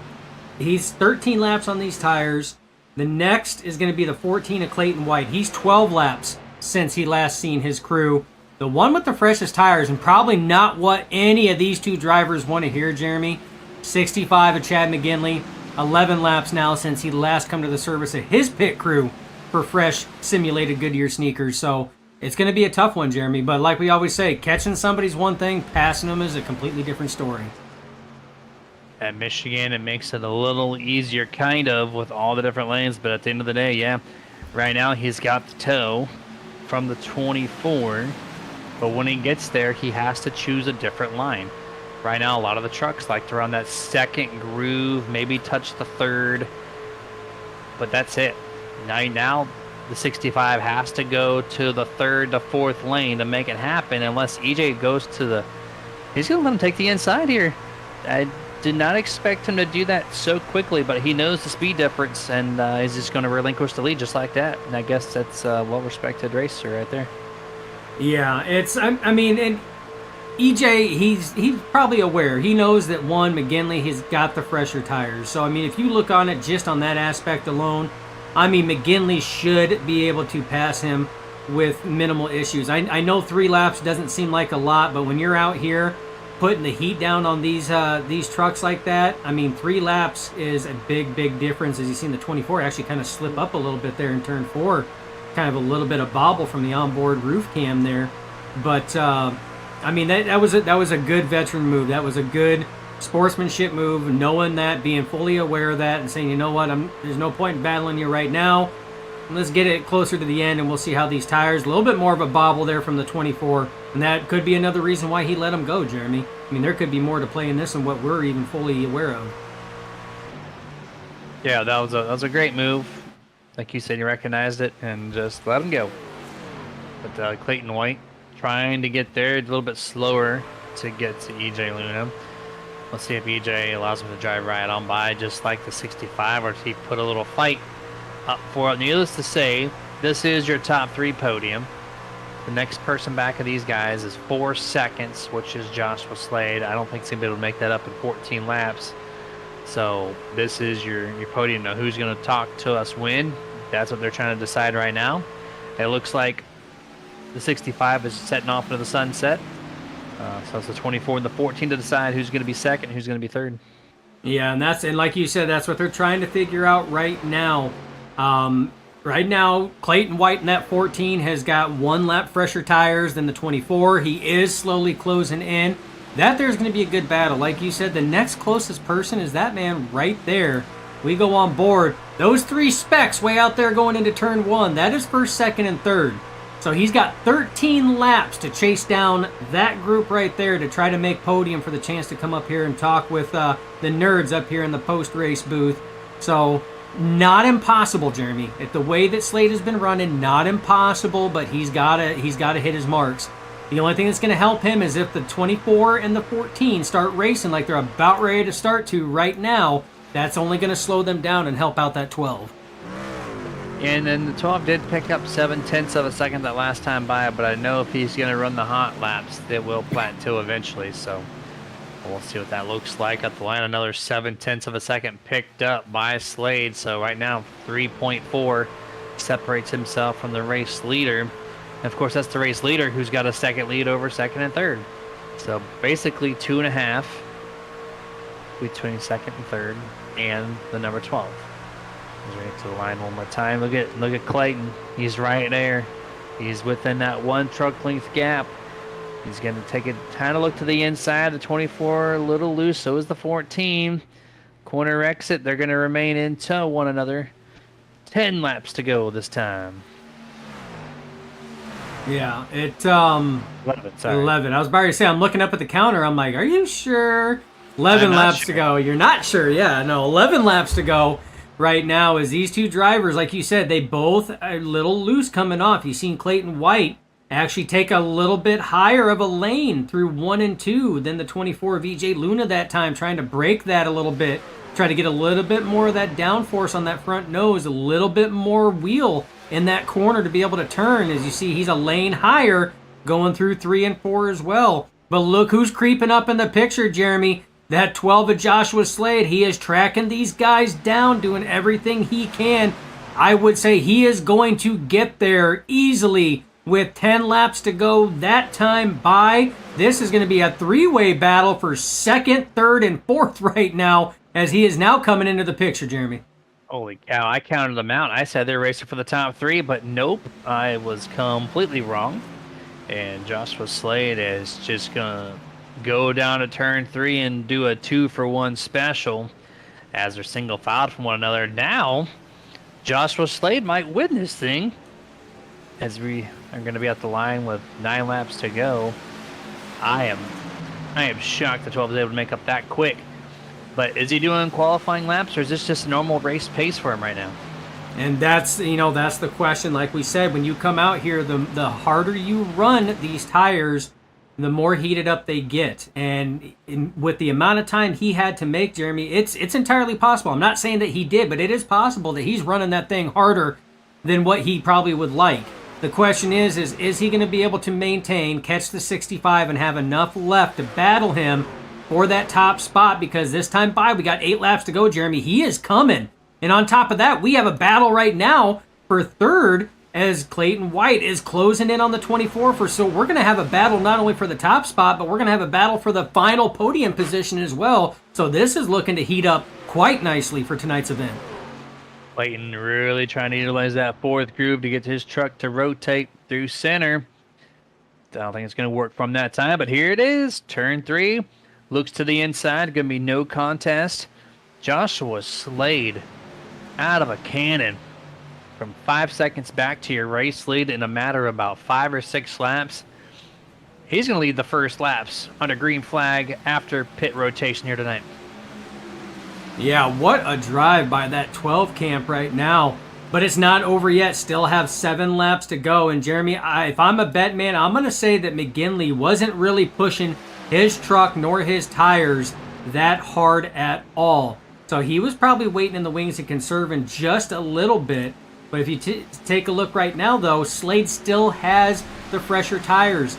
He's 13 laps on these tires. The next is going to be the 14 of Clayton White. He's 12 laps since he last seen his crew. The one with the freshest tires, and probably not what any of these 2 drivers want to hear, Jeremy, 65 of Chad McGinley, 11 laps now since he last come to the service of his pit crew for fresh simulated Goodyear sneakers. So it's going to be a tough one, Jeremy. But like we always say, catching somebody's one thing, passing them is a completely different story. At Michigan, it makes it a little easier, kind of, with all the different lanes. But at the end of the day, yeah, right now he's got the tow from the 24. But when he gets there, he has to choose a different line. Right now, a lot of the trucks like to run that second groove, maybe touch the third. But that's it. Now the 65 has to go to the 3rd to 4th lane to make it happen, unless EJ goes to the... He's going to let him take the inside here. I did not expect him to do that so quickly, but he knows the speed difference, and he's just going to relinquish the lead just like that. And I guess that's a well-respected racer right there. Yeah, I mean, and EJ, he's probably aware. He knows that McGinley has got the fresher tires. So, I mean, if you look on it just on that aspect alone, I mean, McGinley should be able to pass him with minimal issues. I know 3 laps doesn't seem like a lot, but when you're out here putting the heat down on these trucks like that, I mean, 3 laps is a big difference. As you've seen the 24 actually kind of slip up a little bit there in turn 4. Kind of a little bit of bobble from the onboard roof cam there. But, I mean, that was a good veteran move. That was a good sportsmanship move, knowing that, being fully aware of that, and saying, you know what, there's no point in battling you right now. let's get it closer to the end, and we'll see how these tires. A little bit more of a bobble there from the 24, and that could be another reason why he let him go, Jeremy. I mean, there could be more to play in this than what we're even fully aware of. Yeah, that was a great move. Like you said, you recognized it and just let him go. But Clayton White trying to get there a little bit slower to get to EJ Luna. Let's see if EJ allows him to drive right on by just like the 65, or if he put a little fight up for it. Needless to say, this is your top 3 podium. The next person back of these guys is 4 seconds, which is Joshua Slade. I don't think he's going to be able to make that up in 14 laps. So this is your podium. Now, who's going to talk to us when? That's what they're trying to decide right now. It looks like the 65 is setting off into the sunset. So it's the 24 and the 14 to decide who's going to be second, who's going to be third. Yeah, and like you said, that's what they're trying to figure out right now. Right now, Clayton White in that 14 has got 1 lap fresher tires than the 24. He is slowly closing in. That there's going to be a good battle. Like you said, the next closest person is that man right there. We go on board. Those 3 specs way out there going into turn 1, that is first, second, and third. So he's got 13 laps to chase down that group right there to try to make podium for the chance to come up here and talk with the nerds up here in the post-race booth. So not impossible, Jeremy. At the way that Slade has been running, not impossible, but he's gotta hit his marks. The only thing that's going to help him is if the 24 and the 14 start racing like they're about ready to start to right now. That's only going to slow them down and help out that 12. And then the 12 did pick up 0.7 of a second that last time by, but I know if he's going to run the hot laps, it will plateau eventually. So we'll see what that looks like at the line. Another 0.7 of a second picked up by Slade. So right now, 3.4 separates himself from the race leader. And of course, that's the race leader who's got a second lead over second and third. So basically 2.5 between second and third and the number 12. He's right to the line one more time. Look at Clayton. He's right there. He's within that 1 truck length gap. He's going to take a kind of look to the inside. The 24 a little loose. So is the 14. Corner exit. They're going to remain in tow one another. 10 laps to go this time. Yeah, it's 11. Sorry. 11. I was about to say, I'm looking up at the counter. I'm like, are you sure? 11 laps to go. You're not sure? Yeah, no, 11 laps to go. Right now is these 2 drivers, like you said, they both are a little loose coming off. You've seen Clayton White actually take a little bit higher of a lane through 1 and 2 than the 24 of EJ Luna that time, trying to break that a little bit, try to get a little bit more of that downforce on that front nose, a little bit more wheel in that corner to be able to turn. As you see, he's a lane higher going through 3 and 4 as well. But look who's creeping up in the picture, Jeremy. That 12 of Joshua Slade, he is tracking these guys down, doing everything he can. I would say he is going to get there easily with 10 laps to go that time by. This is going to be a 3-way battle for second, third, and fourth right now, as he is now coming into the picture, Jeremy. Holy cow, I counted them out. I said they're racing for the top 3, but nope, I was completely wrong. And Joshua Slade is just going to go down to turn 3 and do a 2-for-1 special as they're single filed from one another. Now, Joshua Slade might win this thing as we are going to be at the line with 9 laps to go. I am shocked the 12 is able to make up that quick. But is he doing qualifying laps, or is this just a normal race pace for him right now? And that's the question. Like we said, when you come out here, the harder you run these tires, the more heated up they get. And with the amount of time he had to make, Jeremy, it's entirely possible. I'm not saying that he did, but it is possible that he's running that thing harder than what he probably would like. The question is he going to be able to maintain, catch the 65, and have enough left to battle him for that top spot? Because this time by, we got 8 laps to go, Jeremy. He is coming. And on top of that, we have a battle right now for third, as Clayton White is closing in on the 24. So we're going to have a battle not only for the top spot, but we're going to have a battle for the final podium position as well. So this is looking to heat up quite nicely for tonight's event. Clayton really trying to utilize that 4th groove to get his truck to rotate through center. I don't think it's going to work from that time, but here it is. Turn 3. Looks to the inside. Going to be no contest. Joshua Slade out of a cannon. from 5 seconds back to your race lead in a matter of about 5 or 6 laps. He's going to lead the first laps under green flag after pit rotation here tonight. Yeah, what a drive by that 12 camp right now. But it's not over yet. Still have 7 laps to go. And Jeremy, if I'm a bet man, I'm going to say that McGinley wasn't really pushing his truck nor his tires that hard at all. So he was probably waiting in the wings and conserving just a little bit. But if you take a look right now, though, Slade still has the fresher tires.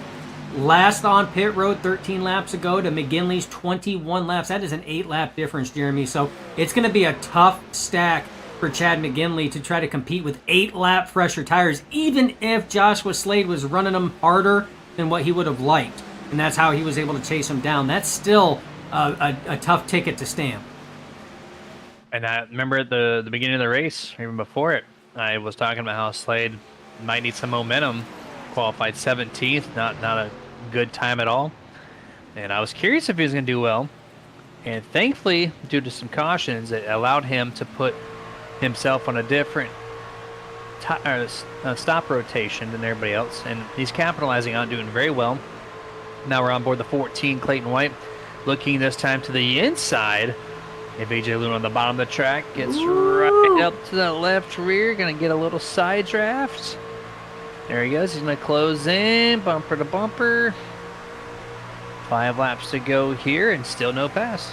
Last on pit road 13 laps ago to McGinley's 21 laps. That is an 8-lap difference, Jeremy. So it's going to be a tough stack for Chad McGinley to try to compete with 8-lap fresher tires, even if Joshua Slade was running them harder than what he would have liked. And that's how he was able to chase him down. That's still a tough ticket to stamp. And I remember at the beginning of the race, even before it, I was talking about how Slade might need some momentum. Qualified 17th, not a good time at all. And I was curious if he was going to do well. And thankfully, due to some cautions, it allowed him to put himself on a different stop rotation than everybody else. And he's capitalizing on doing very well. Now we're on board the 14, Clayton White. Looking this time to the inside. If AJ Luna on the bottom of the track gets right up to the left rear, going to get a little side draft. There he goes. He's going to close in, bumper to bumper. 5 laps to go here, and still no pass.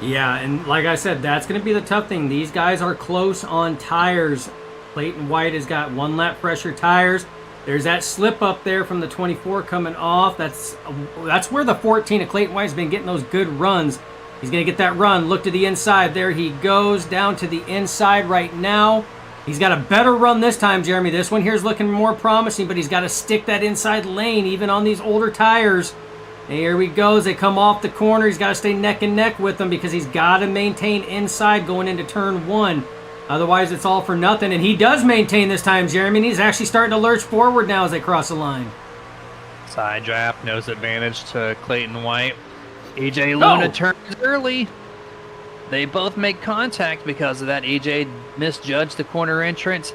Yeah, and like I said, that's going to be the tough thing. These guys are close on tires. Clayton White has got 1 lap fresher tires. There's that slip up there from the 24 coming off. That's where the 14 of Clayton White's been getting those good runs. He's going to get that run. Look to the inside. There he goes, down to the inside right now. He's got a better run this time, Jeremy. This one here is looking more promising, but he's got to stick that inside lane, even on these older tires. And here we go. As they come off the corner, he's got to stay neck and neck with them because he's got to maintain inside going into turn 1. Otherwise, it's all for nothing. And he does maintain this time, Jeremy. And he's actually starting to lurch forward now as they cross the line. Side draft, nose advantage to Clayton White. AJ Luna turns early. They both make contact because of that. AJ misjudged the corner entrance,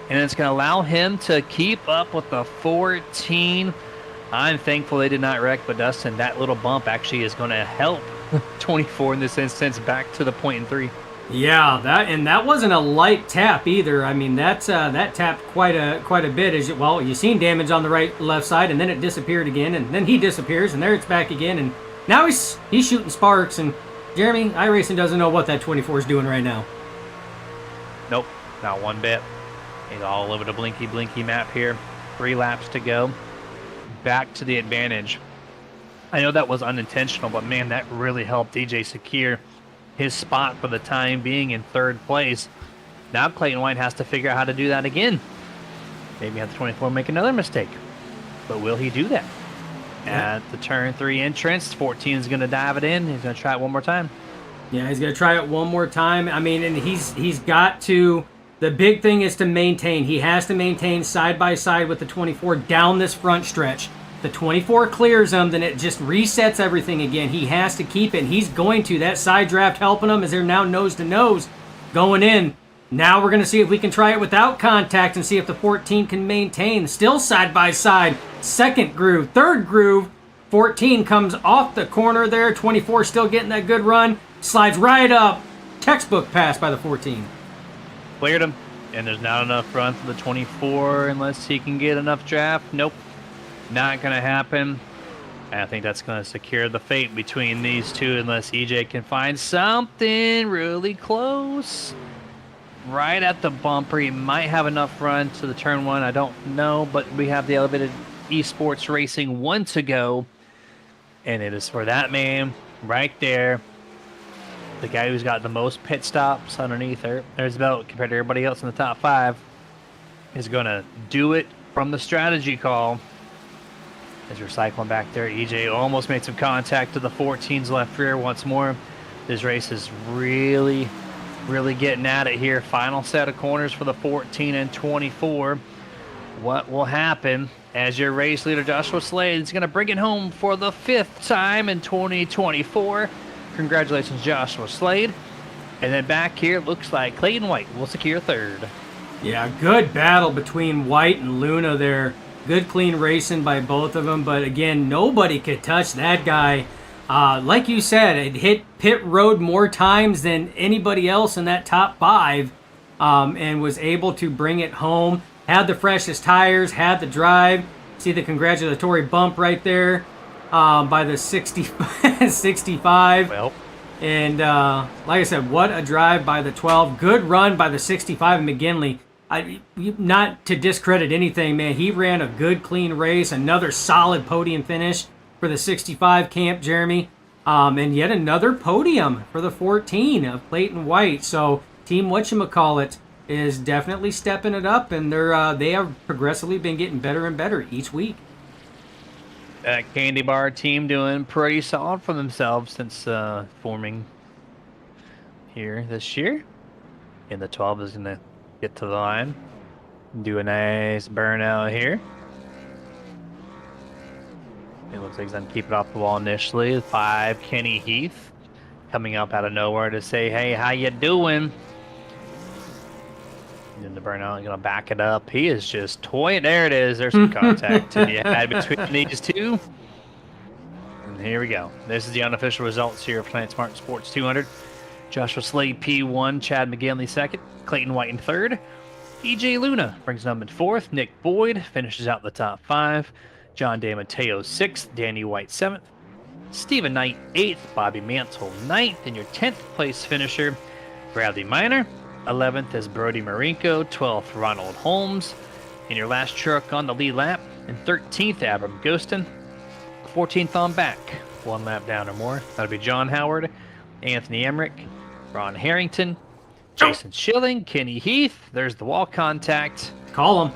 and it's going to allow him to keep up with the 14. I'm thankful they did not wreck, but Dustin, that little bump actually is going to help 24 in this instance back to the point in 3. Yeah, that wasn't a light tap either. I mean, that tapped quite a bit. You've seen damage on the left side, and then it disappeared again, and then he disappears, and there it's back again, and now he's shooting sparks. And Jeremy, iRacing doesn't know what that 24 is doing right now. Nope, not one bit. He's all over the blinky map here. 3 laps to go. Back to the advantage. I know that was unintentional, but man, that really helped DJ secure his spot for the time being in 3rd place. Now Clayton White has to figure out how to do that again. Maybe have the 24 make another mistake. But will he do that? Yeah. At the turn 3 entrance, 14 is going to dive it in. He's going to try it one more time. Yeah, he's going to try it one more time. I mean, and he's got to. The big thing is to maintain. He has to maintain side by side with the 24 down this front stretch. The 24 clears him, then it just resets everything again. He has to keep it, and he's going to. That side draft helping him as they're now nose to nose going in. Now we're going to see if we can try it without contact and see if the 14 can maintain. Still side by side. 2nd groove, 3rd groove. 14 comes off the corner there. 24 still getting that good run. Slides right up. Textbook pass by the 14. Cleared him, and there's not enough run for the 24 unless he can get enough draft. Nope, not going to happen. And I think that's going to secure the fate between these two unless EJ can find something really close. Right at the bumper. He might have enough run to the turn 1. I don't know, but we have the elevated esports racing 1 to go. And it is for that man right there. The guy who's got the most pit stops underneath there's belt compared to everybody else in the top 5 is going to do it from the strategy call. As you're cycling back there, EJ almost made some contact to the 14's left rear once more. This race is really getting at it here. Final set of corners for the 14 and 24. What will happen as your race leader Joshua Slade is going to bring it home for the 5th time in 2024. Congratulations, Joshua Slade. And then back here, it looks like Clayton White will secure 3rd. Yeah, good battle between White and Luna there. Good clean racing by both of them, but again, nobody could touch that guy. Like you said, it hit pit road more times than anybody else in that top five, and was able to bring it home. Had the freshest tires, had the drive. See the congratulatory bump right there by the 60, 65. Well, And like I said, what a drive by the 12. Good run by the 65 McGinley. Not to discredit anything, man. He ran a good, clean race. Another solid podium finish for the 65 camp, Jeremy. And yet another podium for the 14 of Clayton White. So Team Whatchamacallit is definitely stepping it up, and they have progressively been getting better and better each week. that candy bar team doing pretty solid for themselves since forming here this year. And the 12 is going to get to the line. Do a nice burnout here. It looks like he's going to keep it off the wall initially. 5, Kenny Heath, coming up out of nowhere to say, hey, how you doing? And then the burnout, going to back it up. He is just toying. There it is. There's some contact to be had between these two. And here we go. This is the unofficial results here of tonight's Martin Sports 200. Joshua Slade P1, Chad McGinley second, Clayton White in third. EJ Luna brings them in fourth. Nick Boyd finishes out the top 5. John DeMatteo 6th. Danny White 7th. Stephen Knight 8th. Bobby Mantle 9th. And your 10th place finisher, Bradley Miner. 11th is Brody Marinko. 12th, Ronald Holmes. And your last truck on the lead lap. And 13th, Abram Ghostin. 14th on back. 1 lap down or more. That'll be John Howard, Anthony Emmerich, Ron Harrington, Jason Schilling, Kenny Heath. There's the wall contact. Call him.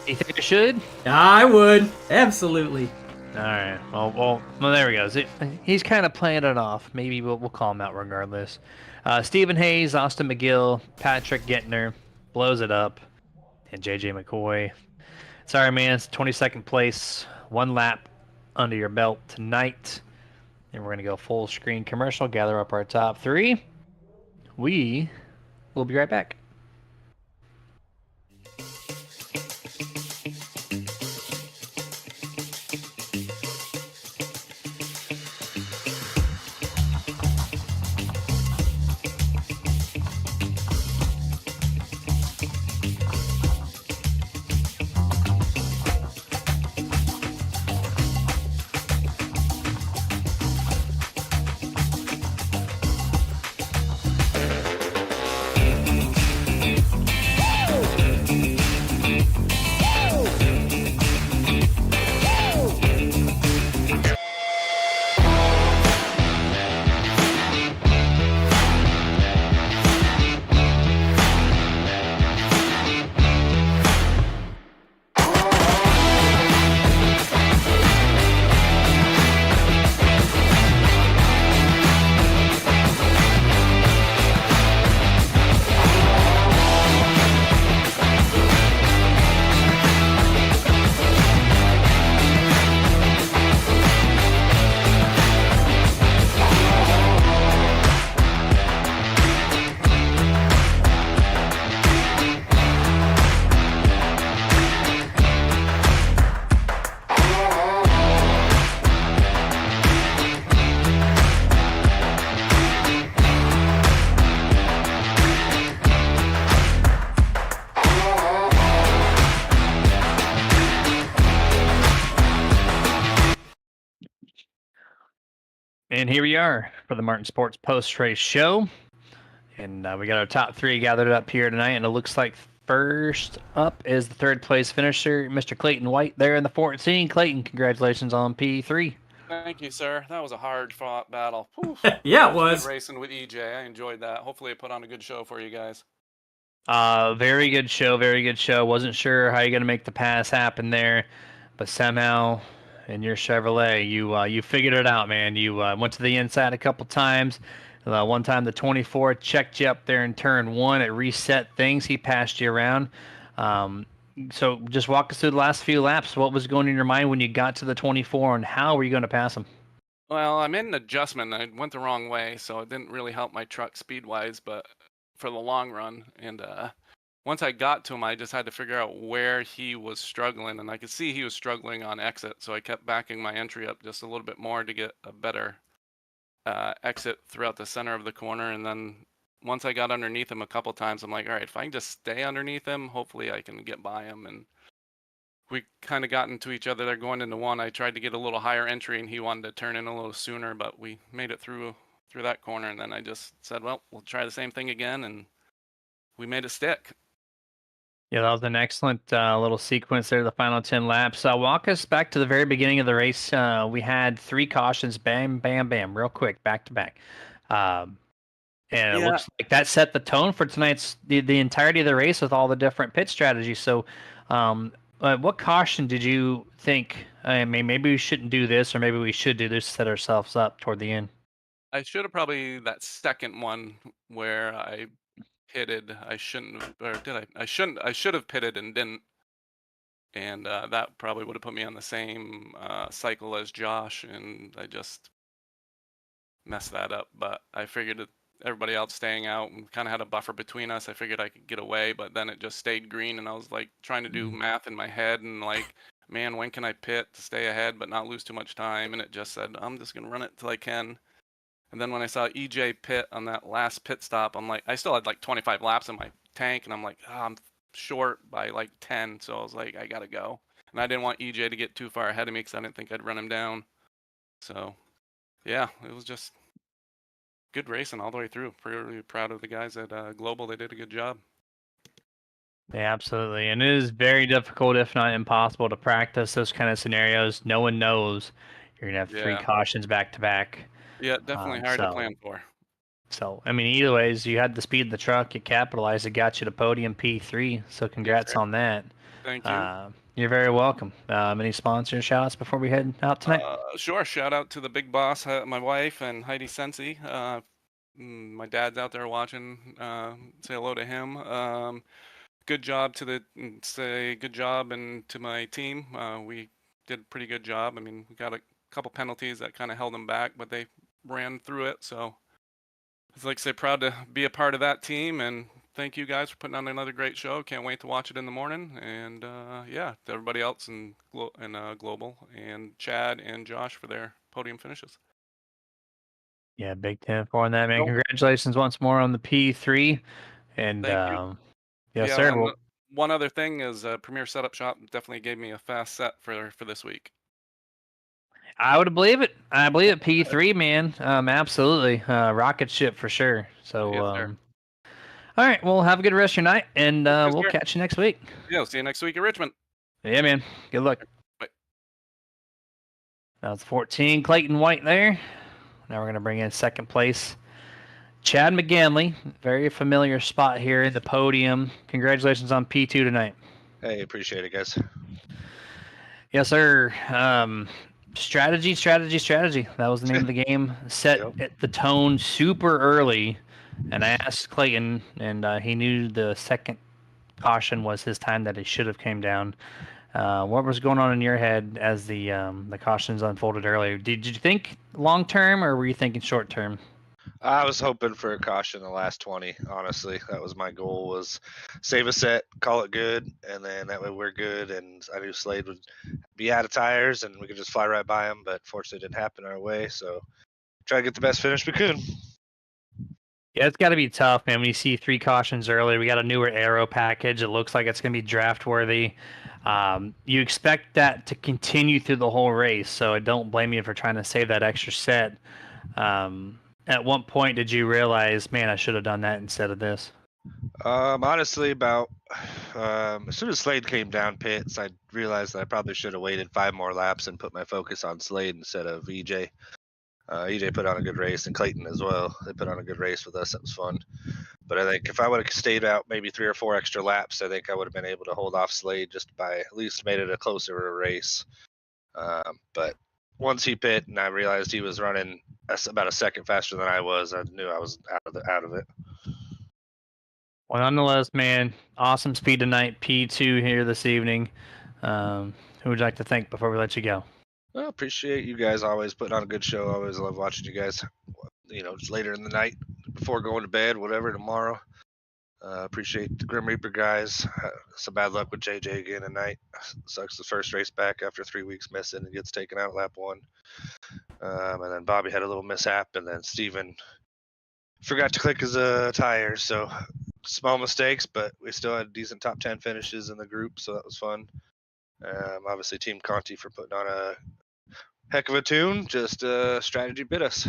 You think I should? I would. Absolutely. All right. Well, there we go. He's kind of playing it off. Maybe we'll call him out regardless. Stephen Hayes, Austin McGill, Patrick Gentner blows it up, and JJ McCoy. Sorry, man. It's 22nd place. 1 lap under your belt tonight. And we're going to go full screen commercial, gather up our top 3. We will be right back. And here we are for the Martin Sports post-race show. And we got our top 3 gathered up here tonight. And it looks like first up is the 3rd place finisher, Mr. Clayton White there in the 14. Clayton, congratulations on P3. Thank you, sir. That was a hard-fought battle. Yeah, it was. Racing with EJ. I enjoyed that. Hopefully it put on a good show for you guys. Very good show, very good show. Wasn't sure how you're going to make the pass happen there. But somehow, in your Chevrolet, you figured it out, man. You went to the inside a couple times. One time the 24 checked you up there in turn 1. It reset things. He passed you around. So just walk us through the last few laps. What was going in your mind when you got to the 24, and how were you going to pass him? Well, I made an adjustment. I went the wrong way, so it didn't really help my truck speed-wise, but for the long run. And once I got to him, I just had to figure out where he was struggling, and I could see he was struggling on exit, so I kept backing my entry up just a little bit more to get a better exit throughout the center of the corner. And then once I got underneath him a couple times, I'm like, all right, if I can just stay underneath him, hopefully I can get by him. And we kind of got into each other there going into one. I tried to get a little higher entry, and he wanted to turn in a little sooner, but we made it through that corner. And then I just said, well, we'll try the same thing again, and we made it stick. Yeah, that was an excellent little sequence there, the final 10 laps. Walk us back to the very beginning of the race. We had 3 cautions, bam, bam, bam, real quick, back to back. And it Yeah, looks like that set the tone for tonight's the entirety of the race with all the different pit strategies. So, what caution did you think? I mean, maybe we shouldn't do this, or maybe we should do this to set ourselves up toward the end. I should have probably that second one where I pitted. I shouldn't have, or did I? I shouldn't. I should have pitted and didn't. And that probably would have put me on the same cycle as Josh, and I just messed that up. But I figured that everybody else staying out and kind of had a buffer between us. I figured I could get away, but then it just stayed green, and I was like trying to do math in my head and like, man, when can I pit to stay ahead but not lose too much time? And it just said, I'm just gonna run it till I can. And then when I saw EJ pit on that last pit stop, I'm like, I still had like 25 laps in my tank, and I'm like, oh, I'm short by like 10. So I was like, I gotta go. And I didn't want EJ to get too far ahead of me because I didn't think I'd run him down. So yeah, it was just good racing all the way through. Pretty proud of the guys at Global. They did a good job. Yeah, absolutely. And it is very difficult, if not impossible, to practice those kind of scenarios. No one knows you're gonna have 3 Yeah. cautions back to back. Yeah, definitely hard to plan for. So I mean, either ways, you had the speed of the truck. You capitalized. It got you to podium P3. So Yes, congrats sir. on that. Thank you. You're very welcome. Any sponsor shout outs before we head out tonight? Sure. Shout out to the big boss, my wife, and Heidi Sensi. My dad's out there watching. Say hello to him. Good job to say good job and to my team. We did a pretty good job. I mean, we got a couple penalties that kind of held them back, but they ran through it. So I'd like to say proud to be a part of that team, and thank you guys for putting on another great show. Can't wait to watch it in the morning. And yeah, to everybody else in Global, and Chad and Josh for their podium finishes. Yeah, Big 10 for on that, man. Nope. Congratulations once more on the P3. And Thank you. yes, Yeah, sir. and Well, one other thing is Premier Setup Shop definitely gave me a fast set for this week. I would believe it. I believe it. P3, man. Absolutely. Rocket ship for sure. So, Yes, sir. all right. Well, have a good rest of your night, and Yes, we'll sir. catch you next week. Yeah, we'll see you next week in Richmond. Yeah, man. Good luck. Bye. That was 14, Clayton White there. Now we're going to bring in second place, Chad McGinley. Very familiar spot here in the podium. Congratulations on P2 tonight. Hey, appreciate it, guys. Yes, sir. Strategy. That was the name of the game. Set the tone super early, and I asked Clayton, and he knew the second caution was his time that he should have came down. What was going on in your head as the cautions unfolded earlier? Did you think long term, or were you thinking short term? I was hoping for a caution in the last 20. Honestly, that was my goal: was save a set, call it good, and then that way we're good. And I knew Slade would be out of tires, and we could just fly right by him. But fortunately, it didn't happen our way. So try to get the best finish we could. Yeah, it's got to be tough, man. When you see 3 cautions early, we got a newer aero package. It looks like it's going to be draft worthy. You expect that to continue through the whole race, so I don't blame you for trying to save that extra set. At what point did you realize, man, I should have done that instead of this? Honestly, about as soon as Slade came down pits, I realized that I probably should have waited 5 more laps and put my focus on Slade instead of EJ. EJ put on a good race, and Clayton as well. They put on a good race with us. That was fun. But I think if I would have stayed out maybe 3 or 4 extra laps, I think I would have been able to hold off Slade just by at least made it a closer race. But once he pit and I realized he was running about a second faster than I was, I knew I was out of it. Well, nonetheless, man, awesome speed tonight. P2 here this evening. Who would you like to thank before we let you go? Well, appreciate you guys always putting on a good show. I always love watching you guys. Just later in the night, before going to bed, whatever, tomorrow. Appreciate the Grim Reaper guys. Some bad luck with JJ again tonight. Sucks the first race back after 3 weeks missing and gets taken out lap 1. And then Bobby had a little mishap, and then Steven forgot to click his tires. So small mistakes, but we still had decent top 10 finishes in the group, so that was fun. Obviously, Team Conti for putting on a heck of a tune. Just strategy bit us.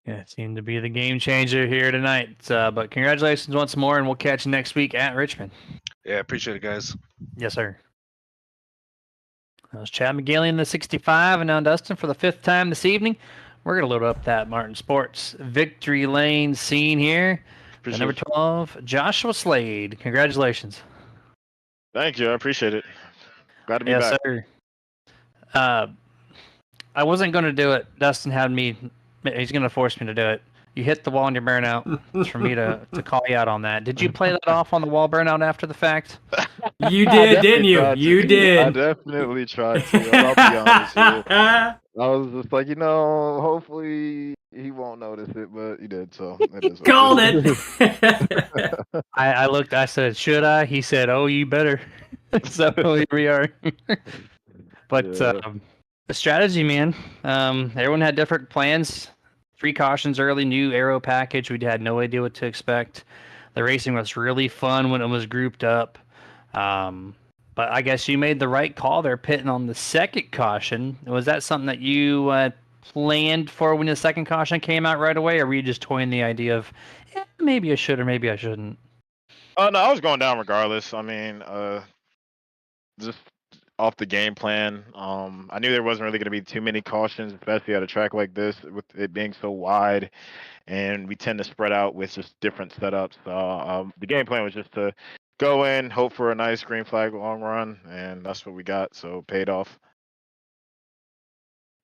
Yeah, it seemed to be the game changer here tonight. But congratulations once more, and we'll catch you next week at Richmond. Yeah, appreciate it, guys. Yes, sir. That was Chad McGillian in the 65, and now Dustin for the 5th time this evening. We're going to load up that Martin Sports victory lane scene here. The number 12, Joshua Slade. Congratulations. Thank you. I appreciate it. Glad to be back. Yes, sir. I wasn't going to do it. Dustin had me. He's going to force me to do it. You hit the wall on your burnout. It's for me to call you out on that. Did you play that off on the wall burnout after the fact? You did, didn't you? You did. I definitely tried to. I'll be honest with you. I was just like, hopefully he won't notice it, but he did. So it is. Called it. I looked. I said, "Should I?" He said, "Oh, you better." So here we are. But the strategy, man. Everyone had different plans. 3 cautions early, new aero package. We had no idea what to expect. The racing was really fun when it was grouped up. But I guess you made the right call there, pitting on the 2nd caution. Was that something that you planned for when the 2nd caution came out right away, or were you just toying the idea of, maybe I should or maybe I shouldn't? Oh, no, I was going down regardless. I mean, just off the game plan. I knew there wasn't really going to be too many cautions, especially at a track like this, with it being so wide, and we tend to spread out with just different setups. The game plan was just to go in, hope for a nice green flag long run, and that's what we got. So paid off.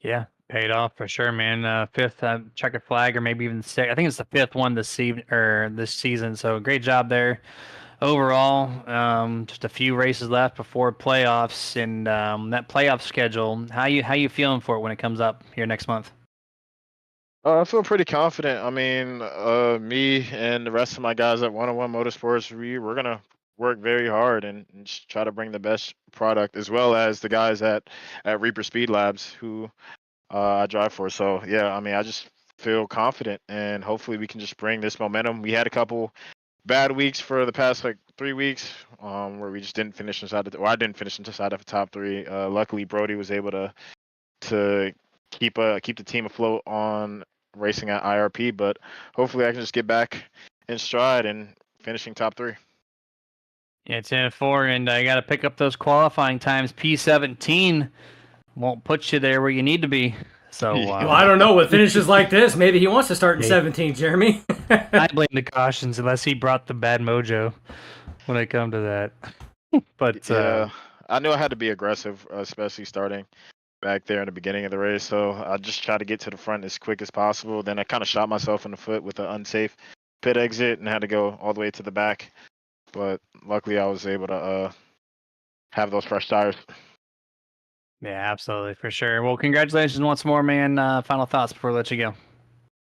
Yeah, paid off for sure, man. 5th checkered flag, or maybe even 6th. I think it's the 5th one this season. So great job there. Overall, just a few races left before playoffs, and that playoff schedule. How you feeling for it when it comes up here next month? I feel pretty confident. I mean, me and the rest of my guys at 101 Motorsports, we're gonna work very hard and just try to bring the best product, as well as the guys at Reaper Speed Labs who I drive for. So yeah, I mean, I just feel confident, and hopefully we can just bring this momentum. We had a couple bad weeks for the past 3 weeks, where we just didn't finish inside I didn't finish inside of the top 3. Luckily, Brody was able to keep the team afloat on racing at IRP, but hopefully I can just get back in stride and finishing top 3. Yeah, it's in 4, and I got to pick up those qualifying times. P17 won't put you there where you need to be. So well, I don't know. With finishes like this, maybe he wants to start in 17, Jeremy. I blame the cautions, unless he brought the bad mojo when it come to that. But yeah, I knew I had to be aggressive, especially starting back there in the beginning of the race. So I just tried to get to the front as quick as possible. Then I kind of shot myself in the foot with an unsafe pit exit and had to go all the way to the back. But luckily, I was able to have those fresh tires. Yeah, absolutely, for sure. Well, congratulations once more, man. Final thoughts before we let you go.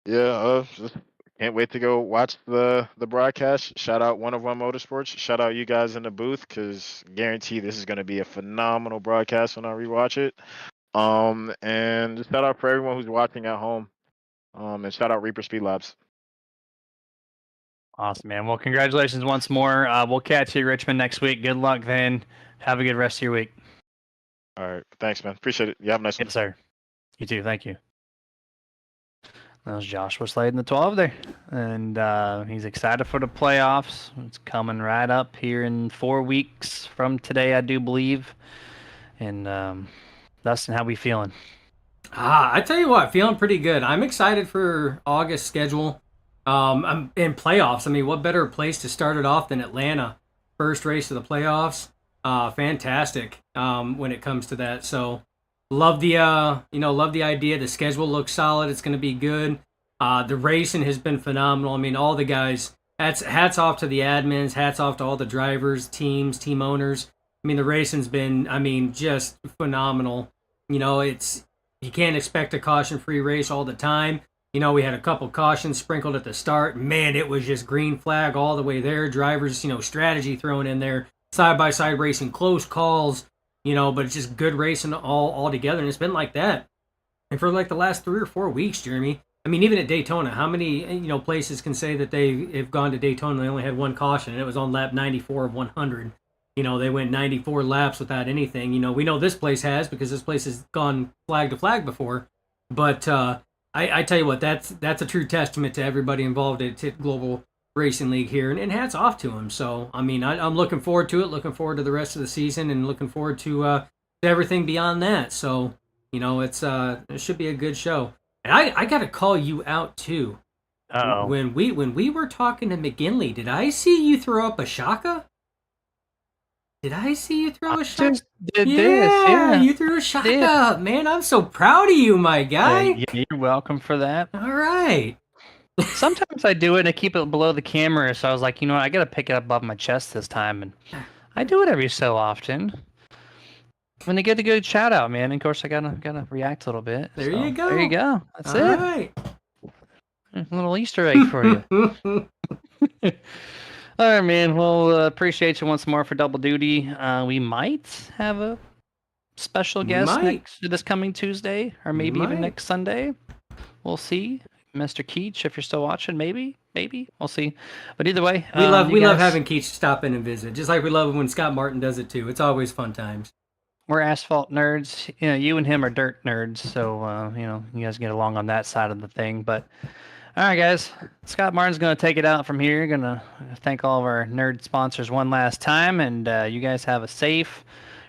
Yeah, just can't wait to go watch the broadcast. Shout out 101 Motorsports. Shout out you guys in the booth, because guarantee this is going to be a phenomenal broadcast when I rewatch it. And just shout out for everyone who's watching at home. And shout out Reaper Speed Labs. Awesome, man. Well, congratulations once more. We'll catch you at Richmond next week. Good luck then. Have a good rest of your week. All right. Thanks, man. Appreciate it. You have a nice one. Yes, sir. You too. Thank you. That was Joshua Slade in the 12 there. And he's excited for the playoffs. It's coming right up here in 4 weeks from today, I do believe. And Dustin, how we feeling? I tell you what, feeling pretty good. I'm excited for August schedule. I'm in playoffs. I mean, what better place to start it off than Atlanta? First race of the playoffs. Fantastic when it comes to that. So love the love the idea. The schedule looks solid. It's going to be good. The racing has been phenomenal. I mean, all the guys. Hats off to the admins. Hats off to all the drivers, teams, team owners. I mean, the racing's been, just phenomenal. You can't expect a caution-free race all the time. You know, we had a couple cautions sprinkled at the start. Man, it was just green flag all the way there. Drivers, strategy thrown in there. Side-by-side racing, close calls, but it's just good racing all together. And it's been like that. And for like the last 3 or 4 weeks, Jeremy, I mean, even at Daytona, how many, places can say that they have gone to Daytona and they only had one caution, and it was on lap 94 of 100. They went 94 laps without anything. We know this place has, because this place has gone flag to flag before. But I tell you what, that's a true testament to everybody involved at Global Racing League here, and hats off to them. So, I mean, I'm looking forward to it, looking forward to the rest of the season, and looking forward to everything beyond that. So, it should be a good show. And I got to call you out too. Uh-oh. When we were talking to McGinley, did I see you throw up a shaka? Did I see you throw a shaka? Just did this, yeah. You threw a shaka. Man, I'm so proud of you, my guy. Yeah, you're welcome for that. All right. Sometimes I do it and I keep it below the camera, so I was like, I got to pick it up above my chest this time, and I do it every so often. When they get a good shout out, man. And of course, I gotta react a little bit. There you go. There you go. That's All it. right. A little Easter egg for you. All right, man. Well, appreciate you once more for double duty. We might have a special guest this coming Tuesday, or maybe even next Sunday. We'll see. Mr. Keach, if you're still watching, maybe we'll see. But either way, we love having Keach stop in and visit, just like we love when Scott Martin does it too. It's always fun times. We're asphalt nerds. You and him are dirt nerds, so you guys get along on that side of the thing. But all right, guys, Scott Martin's gonna take it out from here. Gonna thank all of our nerd sponsors one last time, and you guys have a safe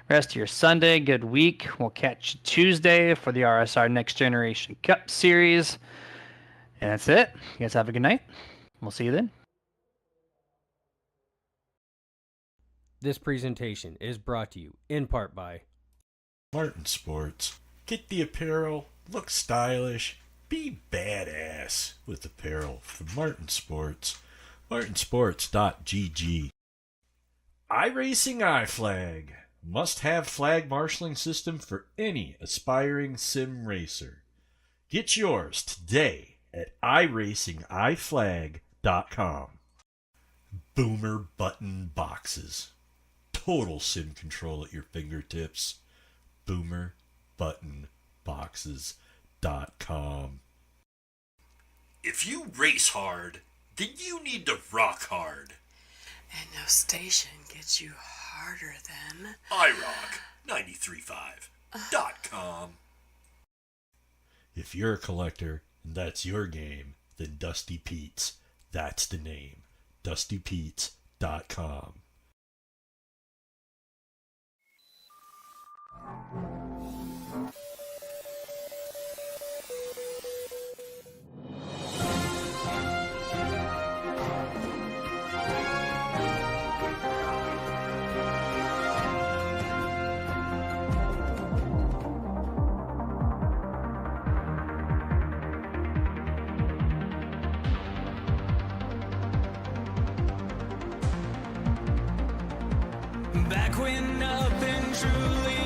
rest of your Sunday. Good week. We'll catch you Tuesday for the RSR Next Generation Cup Series, and that's it. You guys have a good night. We'll see you then. This presentation is brought to you in part by Martin Sports. Get the apparel, look stylish, be badass with apparel from Martin Sports. martinsports.gg. iRacing iFlag. Must-have flag marshaling system for any aspiring sim racer. Get yours today at iracingiflag.com. Boomer button boxes. Total sim control at your fingertips. boomerbuttonboxes.com. If you race hard, then you need to rock hard. And no station gets you harder than iRock935.com. If you're a collector and that's your game, then Dusty Pete's, that's the name. DustyPete's.com. Back when nothing truly